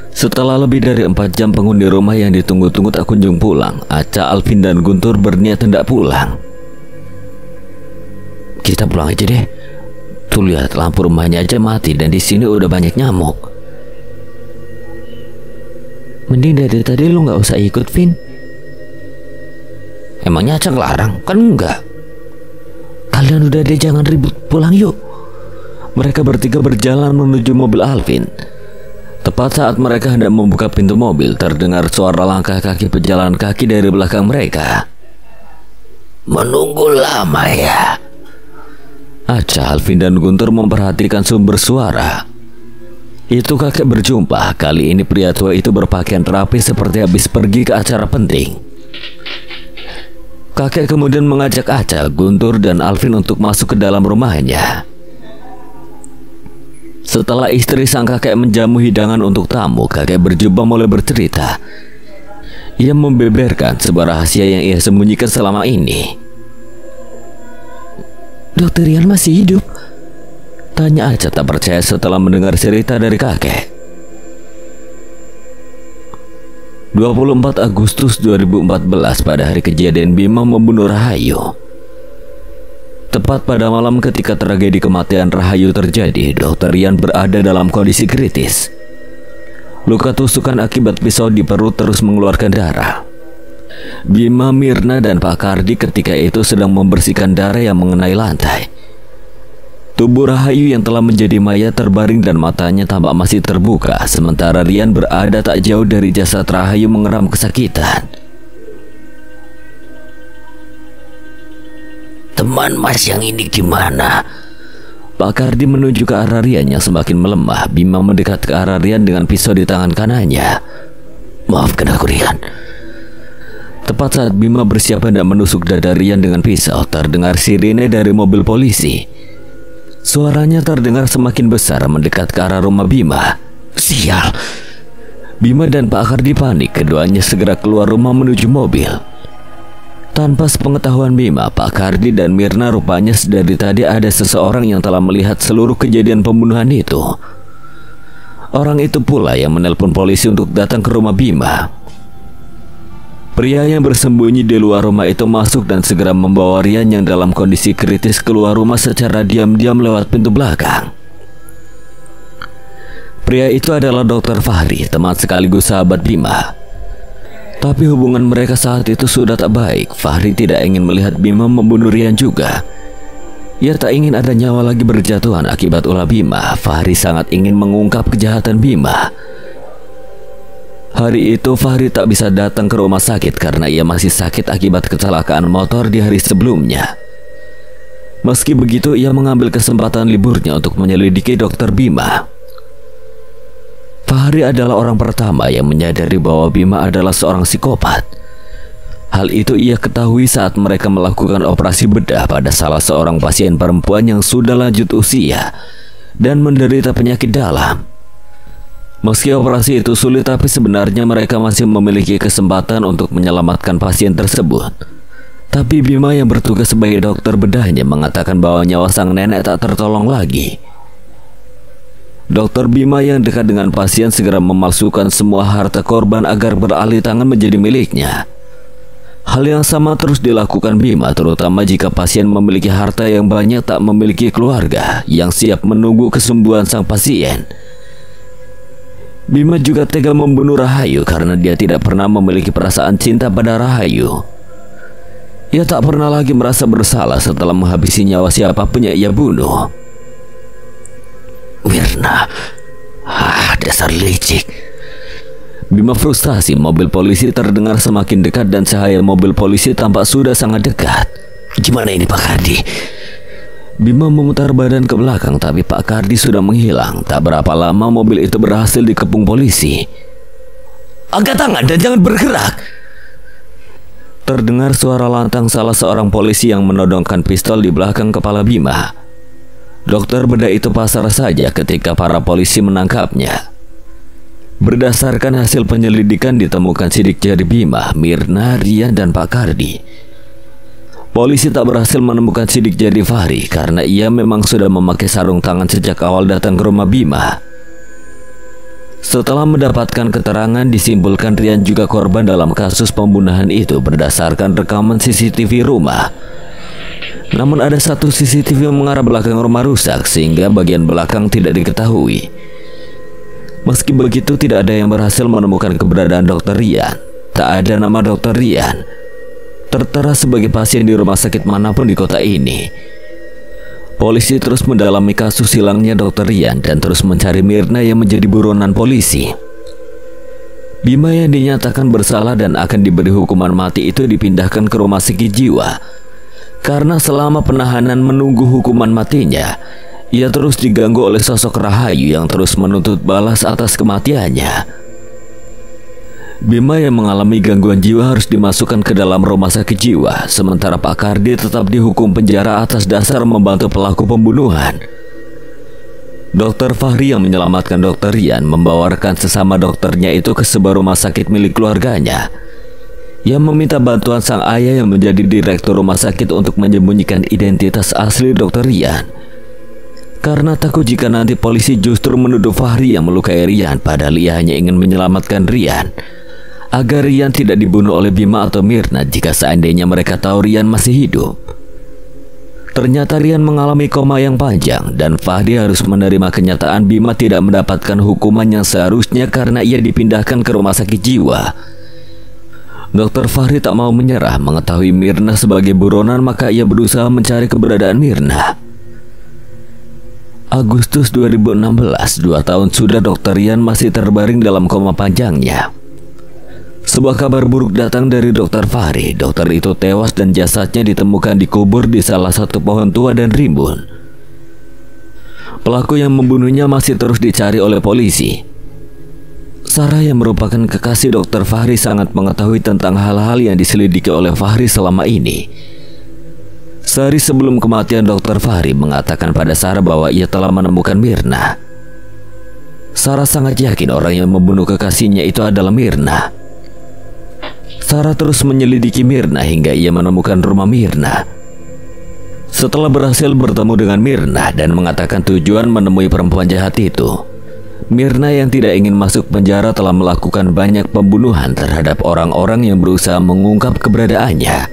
[SPEAKER 1] Setelah lebih dari 4 jam penghuni rumah yang ditunggu-tunggu tak kunjung pulang, Aca, Alvin, dan Guntur berniat hendak pulang.
[SPEAKER 3] Kita pulang aja deh. Tuh lihat, lampu rumahnya aja mati dan di sini udah banyak nyamuk.
[SPEAKER 2] Mending dari tadi lu nggak usah ikut, Vin.
[SPEAKER 3] Emangnya Aca ngelarang? Kan enggak.
[SPEAKER 2] Kalian udah deh, jangan ribut, pulang yuk.
[SPEAKER 1] Mereka bertiga berjalan menuju mobil Alvin. Tepat saat mereka hendak membuka pintu mobil, terdengar suara langkah kaki pejalan kaki dari belakang mereka.
[SPEAKER 3] Menunggu lama ya?
[SPEAKER 1] Aca, Alvin, dan Guntur memperhatikan sumber suara. Itu kakek berjumpa. Kali ini pria tua itu berpakaian rapi seperti habis pergi ke acara penting. Kakek kemudian mengajak Aca, Guntur, dan Alvin untuk masuk ke dalam rumahnya. Setelah istri sang kakek menjamu hidangan untuk tamu, kakek berjubah mulai bercerita. Ia membeberkan sebuah rahasia yang ia sembunyikan selama ini.
[SPEAKER 2] Dr. Rian masih hidup?
[SPEAKER 1] Tanya Aca tak percaya setelah mendengar cerita dari kakek. 24 Agustus 2014, pada hari kejadian Bima membunuh Rahayu. Tepat pada malam ketika tragedi kematian Rahayu terjadi, Dr. Rian berada dalam kondisi kritis. Luka tusukan akibat pisau di perut terus mengeluarkan darah. Bima, Mirna, dan Pak Kardi ketika itu sedang membersihkan darah yang mengenai lantai. Tubuh Rahayu yang telah menjadi mayat terbaring dan matanya tampak masih terbuka, sementara Rian berada tak jauh dari jasad Rahayu mengeram kesakitan.
[SPEAKER 3] Teman Mas yang ini gimana?
[SPEAKER 1] Pak Kardi menuju ke arah Rian yang semakin melemah. Bima mendekat ke arah Rian dengan pisau di tangan kanannya.
[SPEAKER 3] Maafkan aku, Rian.
[SPEAKER 1] Tepat saat Bima bersiap hendak menusuk dada Rian dengan pisau, terdengar sirene dari mobil polisi. Suaranya terdengar semakin besar mendekat ke arah rumah Bima.
[SPEAKER 3] Sial!
[SPEAKER 1] Bima dan Pak Kardi panik. Keduanya segera keluar rumah menuju mobil. Tanpa sepengetahuan Bima, Pak Kardi dan Mirna rupanya dari tadi ada seseorang yang telah melihat seluruh kejadian pembunuhan itu. Orang itu pula yang menelpon polisi untuk datang ke rumah Bima. Pria yang bersembunyi di luar rumah itu masuk dan segera membawa Rian yang dalam kondisi kritis keluar rumah secara diam-diam lewat pintu belakang. Pria itu adalah Dr. Fahri, teman sekaligus sahabat Bima. Tapi hubungan mereka saat itu sudah tak baik. Fahri tidak ingin melihat Bima membunuh Rian juga. Ia tak ingin ada nyawa lagi berjatuhan akibat ulah Bima. Fahri sangat ingin mengungkap kejahatan Bima. Hari itu Fahri tak bisa datang ke rumah sakit karena ia masih sakit akibat kecelakaan motor di hari sebelumnya. Meski begitu, ia mengambil kesempatan liburnya untuk menyelidiki Dr. Bima. Fahri adalah orang pertama yang menyadari bahwa Bima adalah seorang psikopat. Hal itu ia ketahui saat mereka melakukan operasi bedah pada salah seorang pasien perempuan yang sudah lanjut usia dan menderita penyakit dalam. Meski operasi itu sulit, tapi sebenarnya mereka masih memiliki kesempatan untuk menyelamatkan pasien tersebut. Tapi Bima yang bertugas sebagai dokter bedahnya mengatakan bahwa nyawa sang nenek tak tertolong lagi. Dokter Bima yang dekat dengan pasien segera memalsukan semua harta korban agar beralih tangan menjadi miliknya. Hal yang sama terus dilakukan Bima, terutama jika pasien memiliki harta yang banyak tak memiliki keluarga yang siap menunggu kesembuhan sang pasien. Bima juga tega membunuh Rahayu karena dia tidak pernah memiliki perasaan cinta pada Rahayu. Ia tak pernah lagi merasa bersalah setelah menghabisi nyawa siapapun yang ia bunuh.
[SPEAKER 3] Mirna, dasar licik.
[SPEAKER 1] Bima frustasi. Mobil polisi terdengar semakin dekat dan cahaya mobil polisi tampak sudah sangat dekat.
[SPEAKER 3] Gimana ini Pak Kardi?
[SPEAKER 1] Bima memutar badan ke belakang, tapi Pak Kardi sudah menghilang. Tak berapa lama mobil itu berhasil dikepung polisi.
[SPEAKER 3] Angkat tangan dan jangan bergerak.
[SPEAKER 1] Terdengar suara lantang salah seorang polisi yang menodongkan pistol di belakang kepala Bima. Dokter bedah itu pasrah saja ketika para polisi menangkapnya. Berdasarkan hasil penyelidikan ditemukan sidik jari Bima, Mirna, Rian, dan Pak Kardi. Polisi tak berhasil menemukan sidik jari Fahri karena ia memang sudah memakai sarung tangan sejak awal datang ke rumah Bima. Setelah mendapatkan keterangan, disimpulkan Rian juga korban dalam kasus pembunuhan itu berdasarkan rekaman CCTV rumah. Namun ada satu CCTV yang mengarah belakang rumah rusak sehingga bagian belakang tidak diketahui. Meski begitu, tidak ada yang berhasil menemukan keberadaan Dr. Rian. Tak ada nama Dr. Rian tertera sebagai pasien di rumah sakit manapun di kota ini. Polisi terus mendalami kasus hilangnya Dr. Rian dan terus mencari Mirna yang menjadi buronan polisi. Bima yang dinyatakan bersalah dan akan diberi hukuman mati itu dipindahkan ke rumah sakit jiwa. Karena selama penahanan menunggu hukuman matinya, ia terus diganggu oleh sosok Rahayu yang terus menuntut balas atas kematiannya. Bima yang mengalami gangguan jiwa harus dimasukkan ke dalam rumah sakit jiwa, sementara Pak Kardi tetap dihukum penjara atas dasar membantu pelaku pembunuhan. Dr. Fahri yang menyelamatkan Dr. Rian membawakan sesama dokternya itu ke sebuah rumah sakit milik keluarganya. Ia meminta bantuan sang ayah yang menjadi direktur rumah sakit untuk menyembunyikan identitas asli Dr. Rian. Karena takut jika nanti polisi justru menuduh Fahri yang melukai Rian, padahal ia hanya ingin menyelamatkan Rian agar Rian tidak dibunuh oleh Bima atau Mirna jika seandainya mereka tahu Rian masih hidup. Ternyata Rian mengalami koma yang panjang dan Fahri harus menerima kenyataan Bima tidak mendapatkan hukuman yang seharusnya karena ia dipindahkan ke rumah sakit jiwa. Dr. Fahri tak mau menyerah. Mengetahui Mirna sebagai buronan, maka ia berusaha mencari keberadaan Mirna. Agustus 2016, 2 tahun sudah Dr. Rian masih terbaring dalam koma panjangnya. Sebuah kabar buruk datang dari Dr. Fahri. Dokter itu tewas dan jasadnya ditemukan dikubur di salah satu pohon tua dan rimbun. Pelaku yang membunuhnya masih terus dicari oleh polisi. Sarah yang merupakan kekasih Dr. Fahri sangat mengetahui tentang hal-hal yang diselidiki oleh Fahri selama ini. Sehari sebelum kematian Dr. Fahri mengatakan pada Sarah bahwa ia telah menemukan Mirna. Sarah sangat yakin orang yang membunuh kekasihnya itu adalah Mirna. Sarah terus menyelidiki Mirna hingga ia menemukan rumah Mirna. Setelah berhasil bertemu dengan Mirna dan mengatakan tujuan menemui perempuan jahat itu, Mirna yang tidak ingin masuk penjara telah melakukan banyak pembunuhan terhadap orang-orang yang berusaha mengungkap keberadaannya.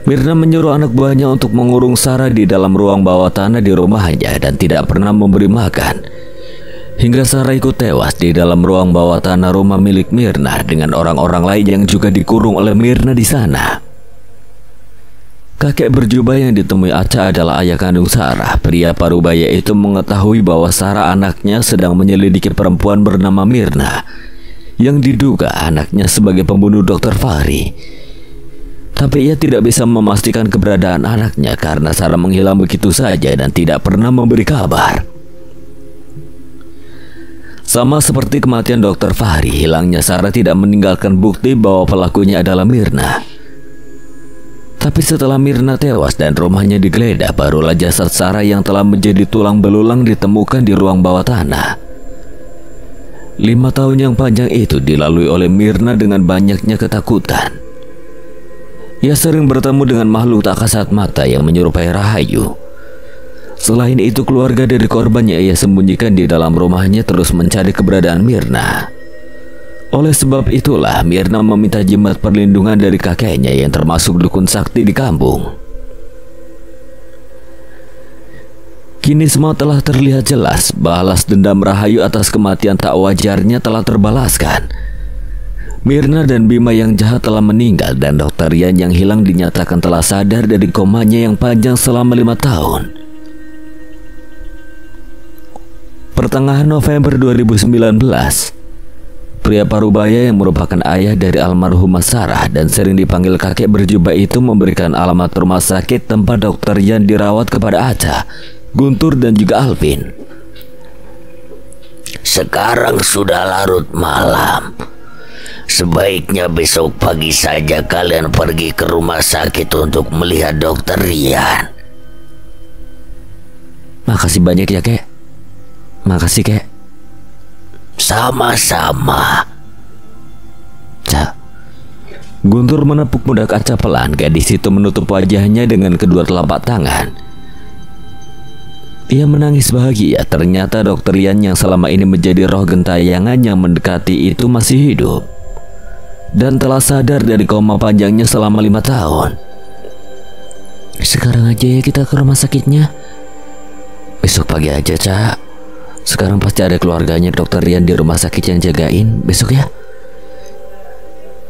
[SPEAKER 1] Mirna menyuruh anak buahnya untuk mengurung Sarah di dalam ruang bawah tanah di rumahnya dan tidak pernah memberi makan. Hingga Sarah ikut tewas di dalam ruang bawah tanah rumah milik Mirna dengan orang-orang lain yang juga dikurung oleh Mirna di sana. Kakek berjubah yang ditemui Aca adalah ayah kandung Sarah. Pria parubaya itu mengetahui bahwa Sarah anaknya sedang menyelidiki perempuan bernama Mirna yang diduga anaknya sebagai pembunuh Dr. Fahri. Tapi ia tidak bisa memastikan keberadaan anaknya karena Sarah menghilang begitu saja dan tidak pernah memberi kabar. Sama seperti kematian Dr. Fahri, hilangnya Sarah tidak meninggalkan bukti bahwa pelakunya adalah Mirna. Tapi setelah Mirna tewas dan rumahnya digeledah, barulah jasad Sarah yang telah menjadi tulang belulang ditemukan di ruang bawah tanah. 5 tahun yang panjang itu dilalui oleh Mirna dengan banyaknya ketakutan. Ia sering bertemu dengan makhluk tak kasat mata yang menyerupai Rahayu. Selain itu, keluarga dari korbannya ia sembunyikan di dalam rumahnya terus mencari keberadaan Mirna. Oleh sebab itulah Mirna meminta jimat perlindungan dari kakeknya yang termasuk dukun sakti di kampung. Kini semua telah terlihat jelas. Balas dendam Rahayu atas kematian tak wajarnya telah terbalaskan. Mirna dan Bima yang jahat telah meninggal dan Dr. Rian yang hilang dinyatakan telah sadar dari komanya yang panjang selama 5 tahun. Pertengahan November 2019, pria parubaya yang merupakan ayah dari almarhumah Sarah dan sering dipanggil kakek berjubah itu memberikan alamat rumah sakit tempat Dr. Rian dirawat kepada Aca, Guntur dan juga Alvin.
[SPEAKER 3] Sekarang sudah larut malam. Sebaiknya besok pagi saja kalian pergi ke rumah sakit untuk melihat Dr. Rian.
[SPEAKER 1] Makasih banyak ya, Kek. Makasih, Kek.
[SPEAKER 3] Sama-sama.
[SPEAKER 1] Cak. Guntur menepuk pundak Aca pelan. Gadis itu menutup wajahnya dengan kedua telapak tangan. Ia menangis bahagia. Ternyata Dr. Rian yang selama ini menjadi roh gentayangan yang mendekati itu masih hidup dan telah sadar dari koma panjangnya selama 5 tahun.
[SPEAKER 2] Sekarang aja ya kita ke rumah sakitnya.
[SPEAKER 1] Besok pagi aja, Cak. Sekarang pasti ada keluarganya Dr. Rian di rumah sakit yang jagain. Besok ya.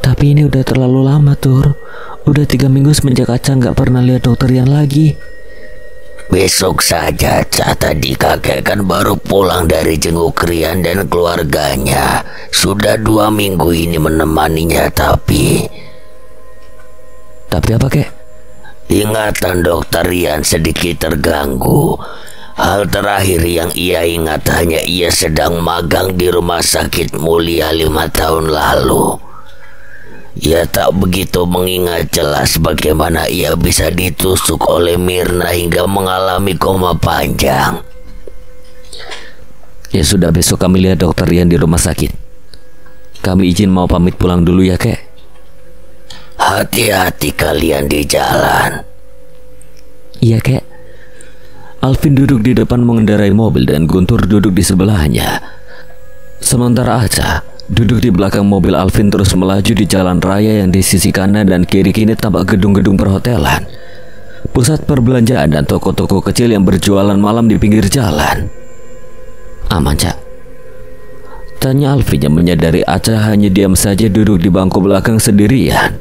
[SPEAKER 2] Tapi ini udah terlalu lama, Tur. Udah 3 minggu semenjak Aca nggak pernah lihat Dr. Rian lagi.
[SPEAKER 3] Besok saja, Cak. Tadi kakek kan baru pulang dari jenguk Rian dan keluarganya. Sudah 2 minggu ini menemaninya, tapi
[SPEAKER 1] apa, Kek?
[SPEAKER 3] Ingatan Dr. Rian sedikit terganggu. Hal terakhir yang ia ingat hanya ia sedang magang di rumah sakit mulia 5 tahun lalu. Ia tak begitu mengingat jelas bagaimana ia bisa ditusuk oleh Mirna hingga mengalami koma panjang.
[SPEAKER 1] Ya sudah, besok kami lihat Dr. Rian di rumah sakit. Kami izin mau pamit pulang dulu ya, Kek.
[SPEAKER 3] Hati-hati kalian di jalan.
[SPEAKER 1] Iya, Kek. Alvin duduk di depan mengendarai mobil dan Guntur duduk di sebelahnya. Sementara Aca duduk di belakang mobil Alvin terus melaju di jalan raya yang di sisi kanan dan kiri kini tampak gedung-gedung perhotelan, pusat perbelanjaan dan toko-toko kecil yang berjualan malam di pinggir jalan. Aman, Cak? Tanya Alvin yang menyadari Aca hanya diam saja duduk di bangku belakang sendirian.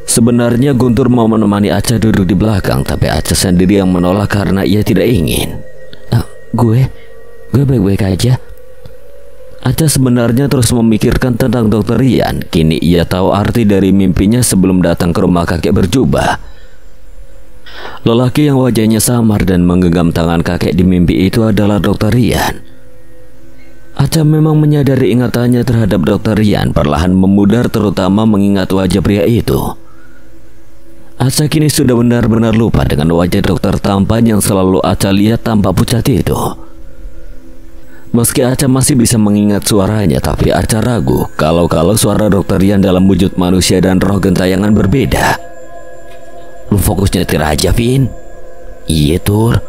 [SPEAKER 1] Sebenarnya Guntur mau menemani Aca duduk di belakang, tapi Aca sendiri yang menolak karena ia tidak ingin.
[SPEAKER 2] Gue baik-baik aja.
[SPEAKER 1] Aca sebenarnya terus memikirkan tentang Dr. Rian. Kini ia tahu arti dari mimpinya sebelum datang ke rumah kakek berjubah. Lelaki yang wajahnya samar dan menggenggam tangan kakek di mimpi itu adalah Dr. Rian. Aca memang menyadari ingatannya terhadap Dr. Rian perlahan memudar, terutama mengingat wajah pria itu. Aca kini sudah benar-benar lupa dengan wajah dokter tampan yang selalu Aca lihat tampak pucat itu. Meski Aca masih bisa mengingat suaranya, tapi Aca ragu kalau suara Dr. Rian dalam wujud manusia dan roh gentayangan berbeda. Lu fokus nyetir aja, Vin. Iya, Tur.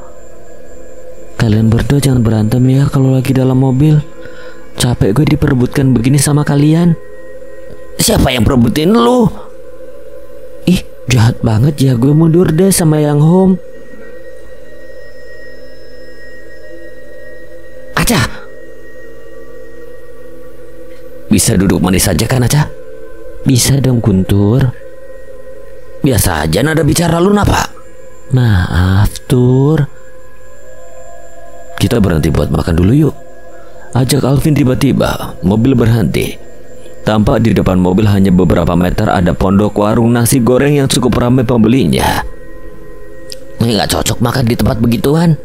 [SPEAKER 1] Kalian berdua jangan berantem ya kalau lagi dalam mobil. Capek gue diperebutkan begini sama kalian.
[SPEAKER 2] Siapa yang perebutin lu?
[SPEAKER 1] Ih, jahat banget ya, gue mundur deh sama yang home.
[SPEAKER 2] Aca, bisa duduk manis saja kan, Aca?
[SPEAKER 1] Bisa dong, Guntur.
[SPEAKER 2] Biasa aja nada bicara lu napa?
[SPEAKER 1] Maaf, Tur. Kita berhenti buat makan dulu yuk, ajak Alvin. Tiba-tiba mobil berhenti. Tampak di depan mobil hanya beberapa meter ada pondok warung nasi goreng yang cukup ramai pembelinya.
[SPEAKER 2] Nggak cocok makan di tempat begituan.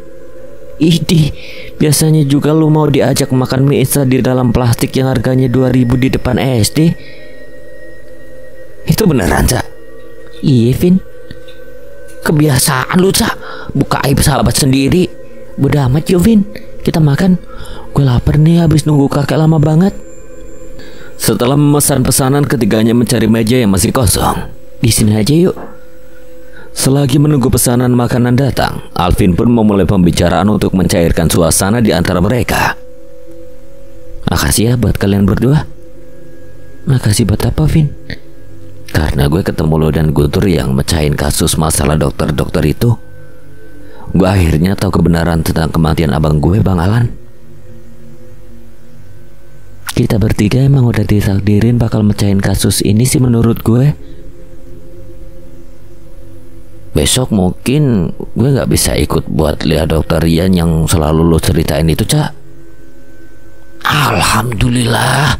[SPEAKER 1] Idih, biasanya juga lu mau diajak makan mie instan di dalam plastik yang harganya 2.000 di depan SD.
[SPEAKER 2] Itu beneran, Cak?
[SPEAKER 1] Iya, Vin.
[SPEAKER 2] Kebiasaan lu, Cak. Buka aib sahabat sendiri.
[SPEAKER 1] Bodoh amat yuk, Vin. Kita makan. Gue lapar nih habis nunggu kakek lama banget. Setelah memesan pesanan, ketiganya mencari meja yang masih kosong. Di sini aja yuk. Selagi menunggu pesanan makanan datang, Alvin pun memulai pembicaraan untuk mencairkan suasana di antara mereka. Makasih ya buat kalian berdua. Makasih buat apa, Vin? Karena gue ketemu lo dan Guntur yang mecahin kasus masalah dokter-dokter itu. Gue akhirnya tahu kebenaran tentang kematian abang gue, Bang Alan. Kita bertiga emang udah ditakdirin bakal mecahin kasus ini sih menurut gue. Besok mungkin gue gak bisa ikut buat lihat dokter Rian yang selalu lo ceritain itu, Cak.
[SPEAKER 2] Alhamdulillah.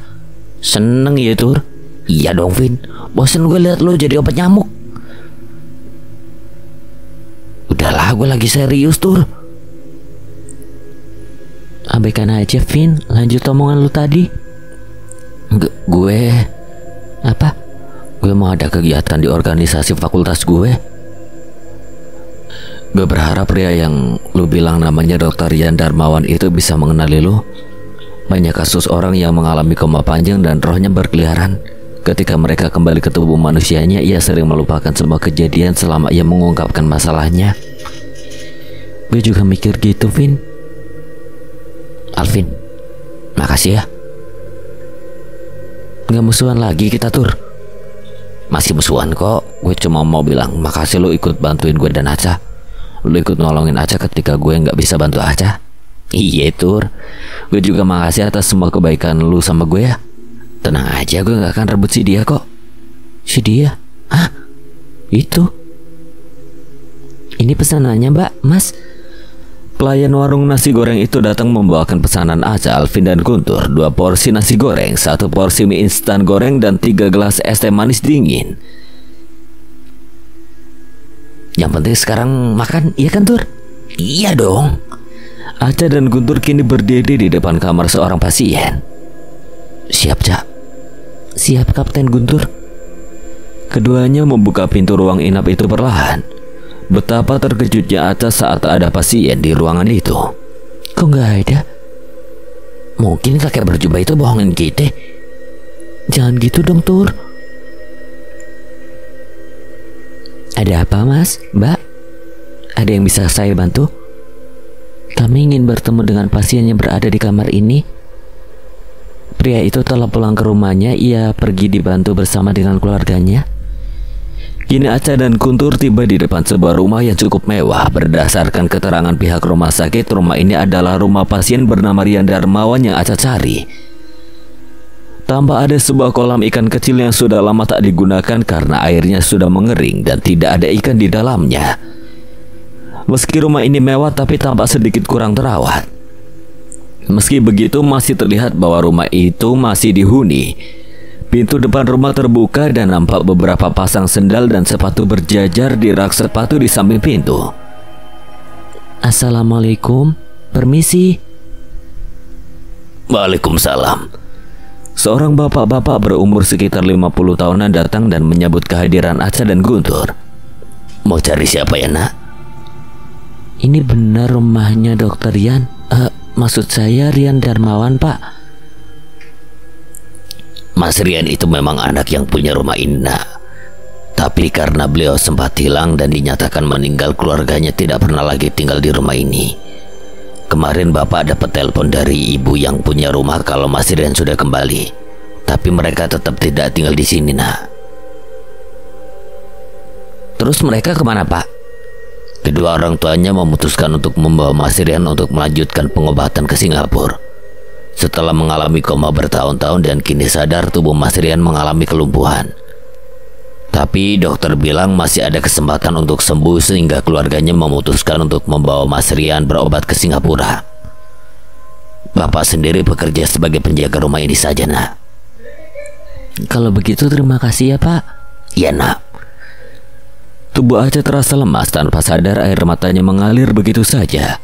[SPEAKER 1] Seneng ya, Tur?
[SPEAKER 2] Iya dong, Vin. Bosen gue lihat lo jadi obat nyamuk. Udahlah, gue lagi serius, Tur.
[SPEAKER 1] Abaikan aja, Vin. Lanjut omongan lu tadi. Gue apa? Gue mau ada kegiatan di organisasi fakultas gue. Gue berharap pria yang lu bilang namanya Dr. Rian Darmawan itu bisa mengenali lu. Banyak kasus orang yang mengalami koma panjang dan rohnya berkeliaran. Ketika mereka kembali ke tubuh manusianya, ia sering melupakan semua kejadian selama ia mengungkapkan masalahnya. Gue juga mikir gitu, Vin. Alvin, makasih ya. Nggak musuhan lagi kita, Tur.
[SPEAKER 2] Masih musuhan kok.
[SPEAKER 1] Gue cuma mau bilang makasih lu ikut bantuin gue dan Aca. Lu ikut nolongin Aca ketika gue nggak bisa bantu Aca.
[SPEAKER 2] Iya, Tur.
[SPEAKER 1] Gue juga makasih atas semua kebaikan lu sama gue ya. Tenang aja, gue gak akan rebut si dia kok. Si dia? Hah? Itu? Ini pesanannya, Mbak, Mas. Pelayan warung nasi goreng itu datang membawakan pesanan Aca, Alvin, dan Guntur. 2 porsi nasi goreng, 1 porsi mie instan goreng, dan 3 gelas es teh manis dingin.
[SPEAKER 2] Yang penting sekarang makan, iya kan, Tur?
[SPEAKER 1] Iya dong. Aca dan Guntur kini berdiri di depan kamar seorang pasien. Siap, Cak. Siap, Kapten Guntur. Keduanya membuka pintu ruang inap itu perlahan. Betapa terkejutnya Aca saat ada pasien di ruangan itu. Kok nggak ada?
[SPEAKER 2] Mungkin kakek berjubah itu bohongin kita.
[SPEAKER 1] Jangan gitu dong, Tur. Ada apa, Mas? Mbak? Ada yang bisa saya bantu? Kami ingin bertemu dengan pasien yang berada di kamar ini. Pria itu telah pulang ke rumahnya. Ia pergi dibantu bersama dengan keluarganya. Kini Aca dan Guntur tiba di depan sebuah rumah yang cukup mewah. Berdasarkan keterangan pihak rumah sakit, rumah ini adalah rumah pasien bernama Rian Darmawan yang Aca cari. Tampak ada sebuah kolam ikan kecil yang sudah lama tak digunakan karena airnya sudah mengering dan tidak ada ikan di dalamnya. Meski rumah ini mewah, tapi tampak sedikit kurang terawat. Meski begitu, masih terlihat bahwa rumah itu masih dihuni. Pintu depan rumah terbuka dan nampak beberapa pasang sendal dan sepatu berjajar di rak sepatu di samping pintu.
[SPEAKER 2] Assalamualaikum, permisi.
[SPEAKER 3] Waalaikumsalam.
[SPEAKER 1] Seorang bapak-bapak berumur sekitar 50 tahunan datang dan menyambut kehadiran Aca dan Guntur.
[SPEAKER 3] Mau cari siapa ya, Nak?
[SPEAKER 2] Ini benar rumahnya Dokter Rian? Maksud saya Rian Darmawan, Pak.
[SPEAKER 3] Mas Rian itu memang anak yang punya rumah ini, Nak. Tapi karena beliau sempat hilang dan dinyatakan meninggal, keluarganya tidak pernah lagi tinggal di rumah ini. Kemarin Bapak dapat telepon dari ibu yang punya rumah kalau Mas Rian sudah kembali. Tapi mereka tetap tidak tinggal di sini, Nak.
[SPEAKER 2] Terus mereka kemana, Pak?
[SPEAKER 3] Kedua orang tuanya memutuskan untuk membawa Mas Rian untuk melanjutkan pengobatan ke Singapura. Setelah mengalami koma bertahun-tahun dan kini sadar, tubuh Mas Rian mengalami kelumpuhan. Tapi dokter bilang masih ada kesempatan untuk sembuh sehingga keluarganya memutuskan untuk membawa Mas Rian berobat ke Singapura. Bapak sendiri bekerja sebagai penjaga rumah ini saja, Nak.
[SPEAKER 2] Kalau begitu terima kasih ya, Pak.
[SPEAKER 3] Ya, Nak.
[SPEAKER 1] Tubuh Aca terasa lemas, tanpa sadar air matanya mengalir begitu saja.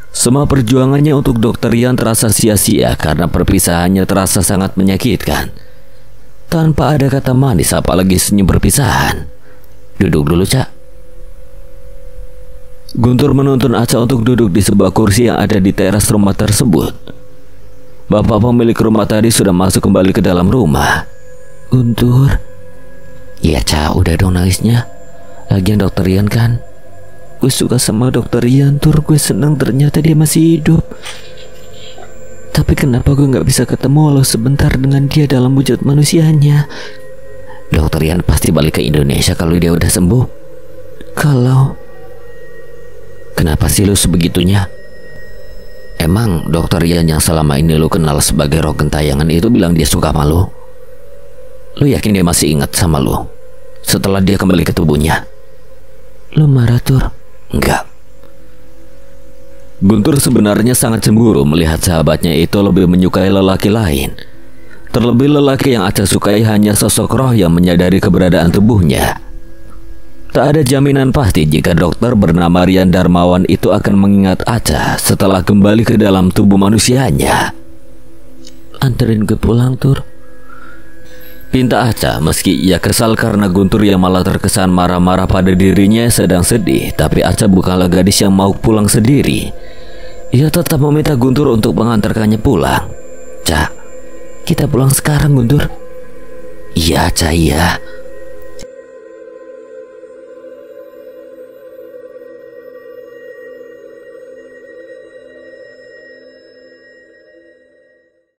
[SPEAKER 1] Semua perjuangannya untuk Dokter Rian terasa sia-sia karena perpisahannya terasa sangat menyakitkan. Tanpa ada kata manis apalagi senyum perpisahan.
[SPEAKER 2] Duduk dulu, Cak.
[SPEAKER 1] Guntur menuntun Aca untuk duduk di sebuah kursi yang ada di teras rumah tersebut. Bapak pemilik rumah tadi sudah masuk kembali ke dalam rumah.
[SPEAKER 2] Guntur. Ya, Cak, udah dong nangisnya. Lagian Dokter Rian kan.
[SPEAKER 1] Gue suka sama Dokter Rian, Tur. Gue senang ternyata dia masih hidup. Tapi kenapa gue gak bisa ketemu walau sebentar dengan dia dalam wujud manusianya?
[SPEAKER 2] Dokter Rian pasti balik ke Indonesia kalau dia udah sembuh.
[SPEAKER 1] Kalau...
[SPEAKER 2] Kenapa sih lu sebegitunya? Emang Dokter Rian yang selama ini lu kenal sebagai roh gentayangan itu bilang dia suka sama lu? Lu yakin dia masih ingat sama lu setelah dia kembali ke tubuhnya?
[SPEAKER 1] Lu marah, Tur?
[SPEAKER 2] Enggak.
[SPEAKER 1] Guntur sebenarnya sangat cemburu melihat sahabatnya itu lebih menyukai lelaki lain. Terlebih lelaki yang Aca sukai hanya sosok roh yang menyadari keberadaan tubuhnya. Tak ada jaminan pasti jika dokter bernama Rian Darmawan itu akan mengingat Aca setelah kembali ke dalam tubuh manusianya.
[SPEAKER 2] Anterin gue pulang, Tur.
[SPEAKER 1] Pinta Aca meski ia kesal karena Guntur yang malah terkesan marah-marah pada dirinya sedang sedih. Tapi Aca bukanlah gadis yang mau pulang sendiri. Ia tetap meminta Guntur untuk mengantarkannya pulang.
[SPEAKER 2] Cak, kita pulang sekarang, Guntur.
[SPEAKER 3] Iya, Aca, iya.